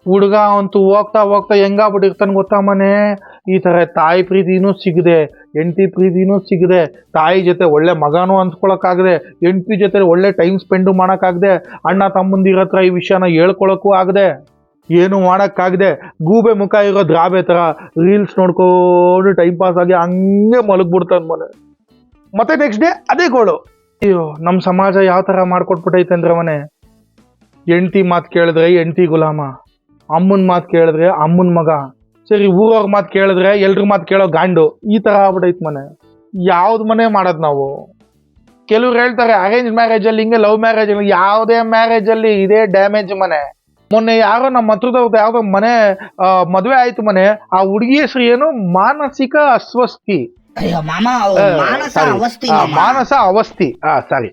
ಹುಡುಗ ಅಂತೂ ಹೋಗ್ತಾ ಹೆಂಗಾಗ್ಬಿಟ್ಟಿರ್ತಾನೆ ಗೊತ್ತಾ ಮನೆ? ಈ ತರ ತಾಯಿ ಪ್ರೀತಿನೂ ಸಿಗದೆ, ಹೆಂಡತಿ ಪ್ರೀತಿನೂ ಸಿಗದೆ, ತಾಯಿ ಜೊತೆ ಒಳ್ಳೆ ಮಗನೂ ಅನ್ಸ್ಕೊಳಕ್ಕಾಗದೆ, ಹೆಂಡತಿ ಜೊತೆ ಒಳ್ಳೆ ಟೈಮ್ ಸ್ಪೆಂಡು ಮಾಡೋಕ್ಕಾಗದೆ, ಅಣ್ಣ ತಮ್ಮಂದಿರ ಹತ್ರ ಈ ವಿಷಯನ ಹೇಳ್ಕೊಳಕ್ಕೂ ಆಗದೆ, ಏನು ಮಾಡೋಕ್ಕಾಗದೆ, ಗೂಬೆ ಮುಖ ಇರೋ ದ್ರಾಬೆ ತರ ರೀಲ್ಸ್ ನೋಡ್ಕೊಂಡು ಟೈಮ್ ಪಾಸ್ ಆಗಿ ಹಂಗೆ ಮಲಗ್ಬಿಡ್ತಾನೆ ಮನೆ. ಮತ್ತೆ ನೆಕ್ಸ್ಟ್ ಡೇ ಅದೇ ಗೋಳು. ಅಯ್ಯೋ, ನಮ್ಮ ಸಮಾಜ ಯಾವ ತರ ಮಾಡ್ಕೊಟ್ಬಿಟ್ಟೈತೆ ಅಂದ್ರೆ ಮನೆ, ಹೆಂಡತಿ ಮಾತು ಕೇಳಿದ್ರೆ ಹೆಂಡತಿ ಗುಲಾಮ, ಅಮ್ಮನ ಮಾತು ಕೇಳಿದ್ರೆ ಅಮ್ಮನ ಮಗ, ಸರಿ ಊರವ್ರ ಮಾತು ಕೇಳಿದ್ರೆ ಎಲ್ರ ಮಾತು ಕೇಳೋ ಗಾಂಡು. ಈ ತರ ಆಗ್ಬಿಟ್ಟೈತ್ ಮನೆ. ಯಾವ್ದು ಮನೆ ಮಾಡೋದು ನಾವು? ಕೆಲವ್ರು ಹೇಳ್ತಾರೆ ಅರೇಂಜ್ ಮ್ಯಾರೇಜ್ ಅಲ್ಲಿ ಹಿಂಗೆ, ಲವ್ ಮ್ಯಾರೇಜ್ ಅಲ್ಲಿ, ಯಾವುದೇ ಮ್ಯಾರೇಜ್ ಅಲ್ಲಿ ಇದೇ ಡ್ಯಾಮೇಜ್ ಮನೆ. ಮೊನ್ನೆ ಯಾರೋ ನಮ್ಮ ಹತ್ರದವ್ರದ್ದು ಯಾವ್ದೋ ಮನೆ ಮದುವೆ ಆಯ್ತು ಮನೆ. ಆ ಹುಡುಗಿ ಹೆಸರು ಏನು? ಮಾನಸಿಕ ಅಸ್ವಸ್ತಿ, ಮಾನಸ ಅವಸ್ಥಿ. ಸಾರಿ,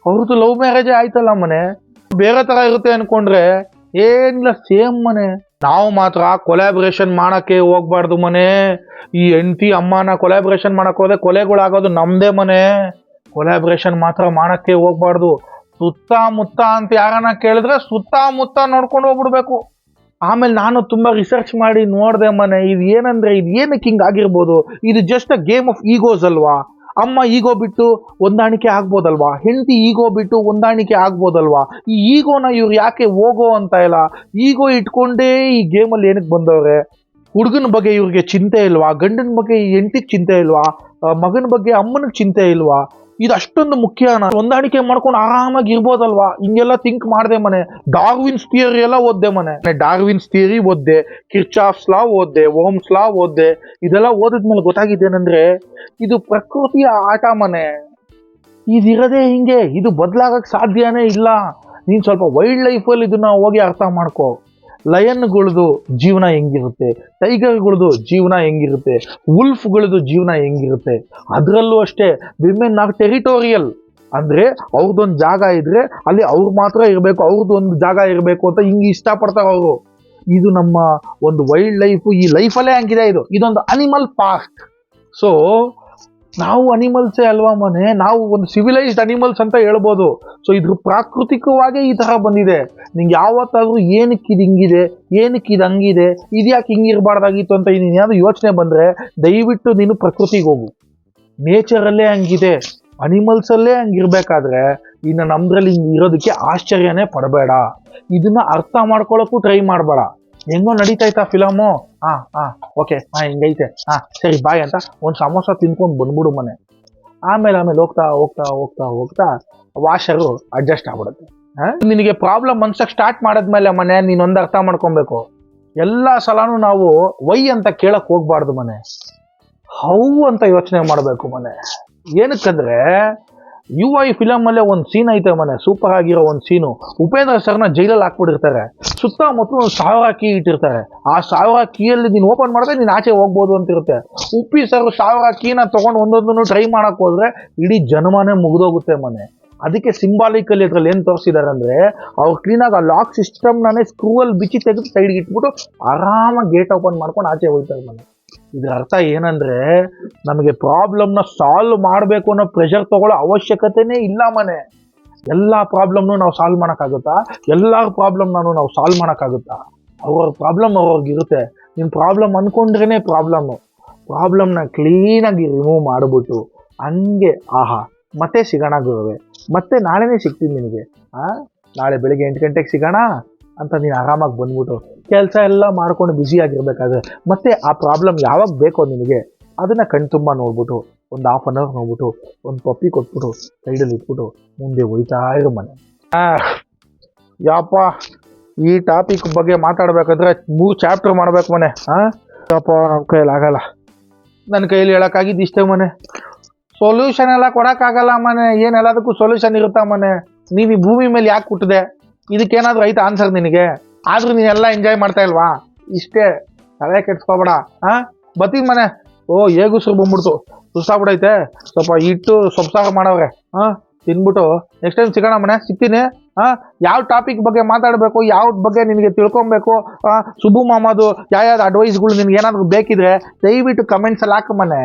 ಅವ್ರದ್ದು ಲವ್ ಮ್ಯಾರೇಜ್ ಆಯ್ತಲ್ಲ ಮನೆ. ಬೇರೆ ತರ ಇರುತ್ತೆ ಅನ್ಕೊಂಡ್ರೆ ಏನಿಲ್ಲ, ಸೇಮ್ ಮನೆ. ನಾವು ಮಾತ್ರ ಕೊಲಾಬ್ರೇಷನ್ ಮಾಡಕ್ಕೆ ಹೋಗ್ಬಾರ್ದು ಮನೆ. ಈ ಹೆಂಡತಿ ಅಮ್ಮನ ಕೊಲಾಬ್ರೇಷನ್ ಮಾಡಕ್ ಹೋದ್ರೆ ಕೊಲೆಗಳಾಗೋದು ನಮ್ದೇ ಮನೆ. ಕೊಲಾಬ್ರೇಷನ್ ಮಾತ್ರ ಮಾಡಕ್ಕೆ ಹೋಗ್ಬಾರ್ದು. ಸುತ್ತಮುತ್ತ ಅಂತ ಯಾರನ್ನ ಕೇಳಿದ್ರೆ ಸುತ್ತಮುತ್ತ ನೋಡ್ಕೊಂಡು ಹೋಗ್ಬಿಡ್ಬೇಕು. ಆಮೇಲೆ ನಾನು ತುಂಬಾ ರಿಸರ್ಚ್ ಮಾಡಿ ನೋಡ್ದೆ ಮನೆ, ಇದು ಏನಂದ್ರೆ ಇದು ಏನಕ್ಕೆ ಹಿಂಗ್ ಆಗಿರ್ಬೋದು? ಇದು ಜಸ್ಟ್ ಅ ಗೇಮ್ ಆಫ್ ಈಗೋಸ್ ಅಲ್ವಾ? ಅಮ್ಮ ಈಗೋ ಬಿಟ್ಟು ಹೊಂದಾಣಿಕೆ ಆಗ್ಬೋದಲ್ವಾ? ಹೆಂಡತಿ ಈಗೋ ಬಿಟ್ಟು ಹೊಂದಾಣಿಕೆ ಆಗ್ಬೋದಲ್ವಾ? ಈ ಈಗೋನ ಇವ್ರು ಯಾಕೆ ಹೋಗೋ ಅಂತ ಇಲ್ಲ? ಈಗೋ ಇಟ್ಕೊಂಡೇ ಈ ಗೇಮಲ್ಲಿ ಏನಕ್ಕೆ ಬಂದವ್ರೆ? ಹುಡುಗನ ಬಗ್ಗೆ ಇವ್ರಿಗೆ ಚಿಂತೆ ಇಲ್ವಾ? ಗಂಡನ ಬಗ್ಗೆ ಹೆಂಡತಿಗೆ ಚಿಂತೆ ಇಲ್ವಾ? ಮಗನ ಬಗ್ಗೆ ಅಮ್ಮನಿಗೆ ಚಿಂತೆ ಇಲ್ವಾ? ಇದು ಅಷ್ಟೊಂದು ಮುಖ್ಯನಾ? ಹೊಂದಾಣಿಕೆ ಮಾಡ್ಕೊಂಡು ಆರಾಮಾಗಿ ಇರ್ಬೋದಲ್ವಾ? ಹಿಂಗೆಲ್ಲ ಥಿಂಕ್ ಮಾಡ್ದೆ ಮನೆ. ಡಾರ್ವಿನ್ಸ್ ಥಿಯರಿ ಎಲ್ಲ ಓದ್ದೆ ಮನೆ. ಡಾರ್ವಿನ್ಸ್ ಥಿಯರಿ ಓದ್ದೆ, ಕಿರ್ಚಾಫ್ಸ್ ಲಾ ಓದ್ದೆ, ಓಮ್ಸ್ ಲಾ ಓದ್ದೆ. ಇದೆಲ್ಲ ಓದಿದ್ಮೇಲೆ ಗೊತ್ತಾಗಿದ್ದೇನೆಂದ್ರೆ ಇದು ಪ್ರಕೃತಿಯ ಆಟ ಮನೆ. ಇದಿರದೇ ಹಿಂಗೆ, ಇದು ಬದಲಾಗಕ್ಕೆ ಸಾಧ್ಯನೇ ಇಲ್ಲ. ನೀನು ಸ್ವಲ್ಪ ವೈಲ್ಡ್ ಲೈಫಲ್ಲಿ ಇದನ್ನ ಹೋಗಿ ಅರ್ಥ ಮಾಡ್ಕೋ. ಲಯನ್ಗಳದು ಜೀವನ ಹೆಂಗಿರುತ್ತೆ, ಟೈಗರ್ಗಳದು ಜೀವನ ಹೆಂಗಿರುತ್ತೆ, ವುಲ್ಫ್ಗಳದು ಜೀವನ ಹೆಂಗಿರುತ್ತೆ. ಅದರಲ್ಲೂ ಅಷ್ಟೇ ವಿಮೆನ್ ಆರ್ ಟೆರಿಟೋರಿಯಲ್. ಅಂದರೆ ಅವ್ರದ್ದೊಂದು ಜಾಗ ಇದ್ರೆ ಅಲ್ಲಿ ಅವ್ರು ಮಾತ್ರ ಇರಬೇಕು, ಅವ್ರದ್ದು ಒಂದು ಜಾಗ ಇರಬೇಕು ಅಂತ ಹಿಂಗೆ ಇಷ್ಟಪಡ್ತಾರೆ ಅವರು. ಇದು ನಮ್ಮ ಒಂದು ವೈಲ್ಡ್ ಲೈಫು, ಈ ಲೈಫಲ್ಲೇ ಹಂಗಿದೆ. ಇದೊಂದು ಅನಿಮಲ್ ಪಾರ್ಕ್. ಸೊ ನಾವು ಅನಿಮಲ್ಸೇ ಅಲ್ವಾ ಮನೆ, ನಾವು ಒಂದು ಸಿವಿಲೈಸ್ಡ್ ಅನಿಮಲ್ಸ್ ಅಂತ ಹೇಳ್ಬೋದು. ಸೊ ಇದ್ರ ಪ್ರಾಕೃತಿಕವಾಗೇ ಈ ಥರ ಬಂದಿದೆ. ನಿಂಗೆ ಯಾವತ್ತಾದ್ರೂ ಏನಕ್ಕೆ ಇದು ಹಿಂಗಿದೆ, ಏನಕ್ಕೆ ಇದು ಹಂಗಿದೆ, ಇದು ಯಾಕೆ ಹಿಂಗಿರಬಾರ್ದಾಗಿತ್ತು ಅಂತ ನೀನು ಏನಾದ್ರು ಯೋಚನೆ ಬಂದರೆ ದಯವಿಟ್ಟು ನೀನು ಪ್ರಕೃತಿಗೆ ಹೋಗು. ನೇಚರಲ್ಲೇ ಹಂಗಿದೆ, ಅನಿಮಲ್ಸಲ್ಲೇ ಹಂಗಿರ್ಬೇಕಾದ್ರೆ ಇನ್ನು ನಮ್ದ್ರಲ್ಲಿ ಹಿಂಗೆ ಇರೋದಕ್ಕೆ ಆಶ್ಚರ್ಯನೇ ಪಡಬೇಡ. ಇದನ್ನ ಅರ್ಥ ಮಾಡ್ಕೊಳ್ಳೋಕ್ಕೂ ಟ್ರೈ ಮಾಡಬೇಡ. ಹೆಂಗೋ ನಡೀತಾಯ್ತಾ ಫಿಲಮು, ಓಕೆ ಹಿಂಗೈತೆ, ಸರಿ ಬಾಯ್ ಅಂತ ಒಂದು ಸಮೋಸ ತಿನ್ಕೊಂಡು ಬಂದ್ಬಿಡು ಮನೆ. ಆಮೇಲೆ ಹೋಗ್ತಾ ಹೋಗ್ತಾ ಹೋಗ್ತಾ ಹೋಗ್ತಾ ವಾಷರು ಅಡ್ಜಸ್ಟ್ ಆಗ್ಬಿಡುತ್ತೆ. ನಿನಗೆ ಪ್ರಾಬ್ಲಮ್ ಅನ್ಸಕ್ಕೆ ಸ್ಟಾರ್ಟ್ ಮಾಡಿದ್ಮೇಲೆ ಮನೆ ನೀನೊಂದು ಅರ್ಥ ಮಾಡ್ಕೊಬೇಕು. ಎಲ್ಲ ಸಲನೂ ನಾವು ವೈ ಅಂತ ಕೇಳಕ್ ಹೋಗ್ಬಾರ್ದು ಮನೆ, ಹೌ ಅಂತ ಯೋಚನೆ ಮಾಡಬೇಕು ಮನೆ. ಏನಕ್ಕಂದ್ರೆ UI ಫಿಲಮಲ್ಲೇ ಒಂದು ಸೀನ್ ಐತೆ ಮನೆ, ಸೂಪರ್ ಆಗಿರೋ ಒಂದು ಸೀನು. ಉಪೇಂದ್ರ ಸರ್ನ ಜೈಲಲ್ಲಿ ಹಾಕ್ಬಿಟ್ಟಿರ್ತಾರೆ, ಸುತ್ತಮುತ್ತ 1000 ಕೀ ಇಟ್ಟಿರ್ತಾರೆ. ಆ 1000 ಕೀಯಲ್ಲಿ ನೀನು ಓಪನ್ ಮಾಡಿದ್ರೆ ನೀನು ಆಚೆ ಹೋಗ್ಬೋದು ಅಂತಿರುತ್ತೆ. ಉಪ್ಪಿ ಸರ್ 1000 ಕೀನ ತೊಗೊಂಡು ಒಂದೊಂದನ್ನು ಟ್ರೈ ಮಾಡಕ್ಕೆ ಹೋದ್ರೆ ಇಡೀ ಜನ್ಮನೇ ಮುಗಿದೋಗುತ್ತೆ ಮನೆ. ಅದಕ್ಕೆ ಸಿಂಬಾಲಿಕಲ್ಲಿ ಅದ್ರಲ್ಲಿ ಏನು ತೋರಿಸಿದ್ದಾರೆ ಅಂದರೆ ಅವ್ರು ಕ್ಲೀನಾಗಿ ಆ ಲಾಕ್ ಸಿಸ್ಟಮ್ನೇ ಸ್ಕ್ರೂವಲ್ಲಿ ಬಿಚ್ಚಿ ತೆಗೆದು ಸೈಡ್ಗೆ ಇಟ್ಬಿಟ್ಟು ಆರಾಮಾಗಿ ಗೇಟ್ ಓಪನ್ ಮಾಡ್ಕೊಂಡು ಆಚೆ ಹೋಗ್ತಾರೆ ಮನೆ. ಇದರ ಅರ್ಥ ಏನಂದ್ರೆ ನಮಗೆ ಪ್ರಾಬ್ಲಮ್ನ ಸಾಲ್ವ್ ಮಾಡಬೇಕು ಅನ್ನೋ ಪ್ರೆಷರ್ ತಗೊಳ್ಳೋ ಅವಶ್ಯಕತೆನೇ ಇಲ್ಲ ಮನೆ. ಎಲ್ಲ ಪ್ರಾಬ್ಲಮ್ನು ನಾವು ಸಾಲ್ವ್ ಮಾಡೋಕ್ಕಾಗುತ್ತಾ? ಎಲ್ಲರ ಪ್ರಾಬ್ಲಮ್ನೂ ನಾವು ಸಾಲ್ವ್ ಮಾಡೋಕ್ಕಾಗುತ್ತಾ? ಅವ್ರವ್ರ ಪ್ರಾಬ್ಲಮ್ ಅವ್ರವ್ರಿಗಿರುತ್ತೆ. ನೀನು ಪ್ರಾಬ್ಲಮ್ ಅಂದ್ಕೊಂಡ್ರೇ ಪ್ರಾಬ್ಲಮ್ನ ಕ್ಲೀನಾಗಿ ರಿಮೂವ್ ಮಾಡಿಬಿಟ್ಟು ಹಂಗೆ ಮತ್ತೆ ಸಿಗೋಣ ಗುರುವೆ, ಮತ್ತೆ ನಾಳೆನೇ ಸಿಗ್ತೀನಿ ನಿನಗೆ, ನಾಳೆ ಬೆಳಿಗ್ಗೆ 8 ಗಂಟೆಗೆ ಸಿಗೋಣ ಅಂತ ನೀನು ಆರಾಮಾಗಿ ಬಂದ್ಬಿಟ್ಟು ಕೆಲಸ ಎಲ್ಲ ಮಾಡ್ಕೊಂಡು ಬ್ಯುಸಿಯಾಗಿರ್ಬೇಕಾದ್ರೆ ಮತ್ತೆ ಆ ಪ್ರಾಬ್ಲಮ್ ಯಾವಾಗ ಬೇಕೋ ನಿನಗೆ ಅದನ್ನು ಕಣ್ತುಂಬ ನೋಡ್ಬಿಟ್ಟು ಒಂದು 1/2 hour ನೋಡ್ಬಿಟ್ಟು ಒಂದು ಪಪ್ಪಿ ಕೊಟ್ಬಿಟ್ಟು ಸೈಡಲ್ಲಿ ಇಟ್ಬಿಟ್ಟು ಮುಂದೆ ಹೋಯ್ತಾ ಇರೋ ಮನೆ. ಯಪ್ಪ ಈ ಟಾಪಿಕ್ ಬಗ್ಗೆ ಮಾತಾಡ್ಬೇಕಾದ್ರೆ 3 ಚಾಪ್ಟರ್ ಮಾಡ್ಬೇಕು ಮನೆ. ಯಪ್ಪ ನಮ್ಮ ಕೈಯಲ್ಲಿ ಆಗಲ್ಲ, ನನ್ನ ಕೈಯಲ್ಲಿ ಹೇಳೋಕ್ಕಾಗಿದ್ದು ಇಷ್ಟೇ ಮನೆ. ಸೊಲ್ಯೂಷನ್ ಎಲ್ಲ ಕೊಡೋಕ್ಕಾಗಲ್ಲ ಮನೆ, ಏನೆಲ್ಲದಕ್ಕೂ ಸೊಲ್ಯೂಷನ್ ಇರುತ್ತಾ ಮನೆ. ನೀವು ಈ ಭೂಮಿ ಮೇಲೆ ಯಾಕೆ ಹುಟ್ಟಿದೆ, ಇದಕ್ಕೇನಾದ್ರೂ ಐತಾ ಆನ್ಸರ್ ನಿನಗೆ? ಆದ್ರೂ ನೀನೆಲ್ಲ ಎಂಜಾಯ್ ಮಾಡ್ತಾ ಇಲ್ವಾ? ಇಷ್ಟೇ, ತಲೆ ಕೆಡ್ಸ್ಕೊಬೇಡ. ಬತ್ತೀನಿ ಮನೆ. ಹೇಗುಸ್ರು ಬಂದ್ಬಿಡ್ತು, ಸುಸ್ತಾಗ್ಬಿಡೈತೆ. ಸ್ವಲ್ಪ ಇಟ್ಟು ಸೊಪ್ಸಾರು ಮಾಡವ್ರೆ, ತಿನ್ಬಿಟ್ಟು ನೆಕ್ಸ್ಟ್ ಟೈಮ್ ಸಿಗೋಣ ಮನೆ. ಸಿಗ್ತೀನಿ. ಯಾವ ಟಾಪಿಕ್ ಬಗ್ಗೆ ಮಾತಾಡಬೇಕು, ಯಾವ್ದು ಬಗ್ಗೆ ನಿನಗೆ ತಿಳ್ಕೊಬೇಕು, ಸುಬ್ಬು ಮಾಮದು ಯಾವ್ಯಾವ್ದು ಅಡ್ವೈಸ್ಗಳು ನಿನ್ಗೆ ಏನಾದರೂ ಬೇಕಿದ್ರೆ ದಯವಿಟ್ಟು ಕಮೆಂಟ್ಸಲ್ಲಿ ಹಾಕು ಮನೆ.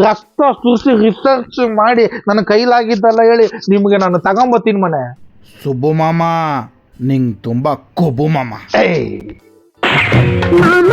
ರಕ್ತ ಸುರಿಸಿ ರಿಸರ್ಚ್ ಮಾಡಿ ನನ್ನ ಕೈಲಾಗಿದ್ದಲ್ಲ ಹೇಳಿ ನಿಮಗೆ ನಾನು ತಗೊಂಬತ್ತೀನಿ ಮನೆ. ಸುಬ್ಬು ಮಾಮ ನಿಂಗೆ ತುಂಬ ಕೊಬ್ಬು ಮಾಮ. ಮಾಮ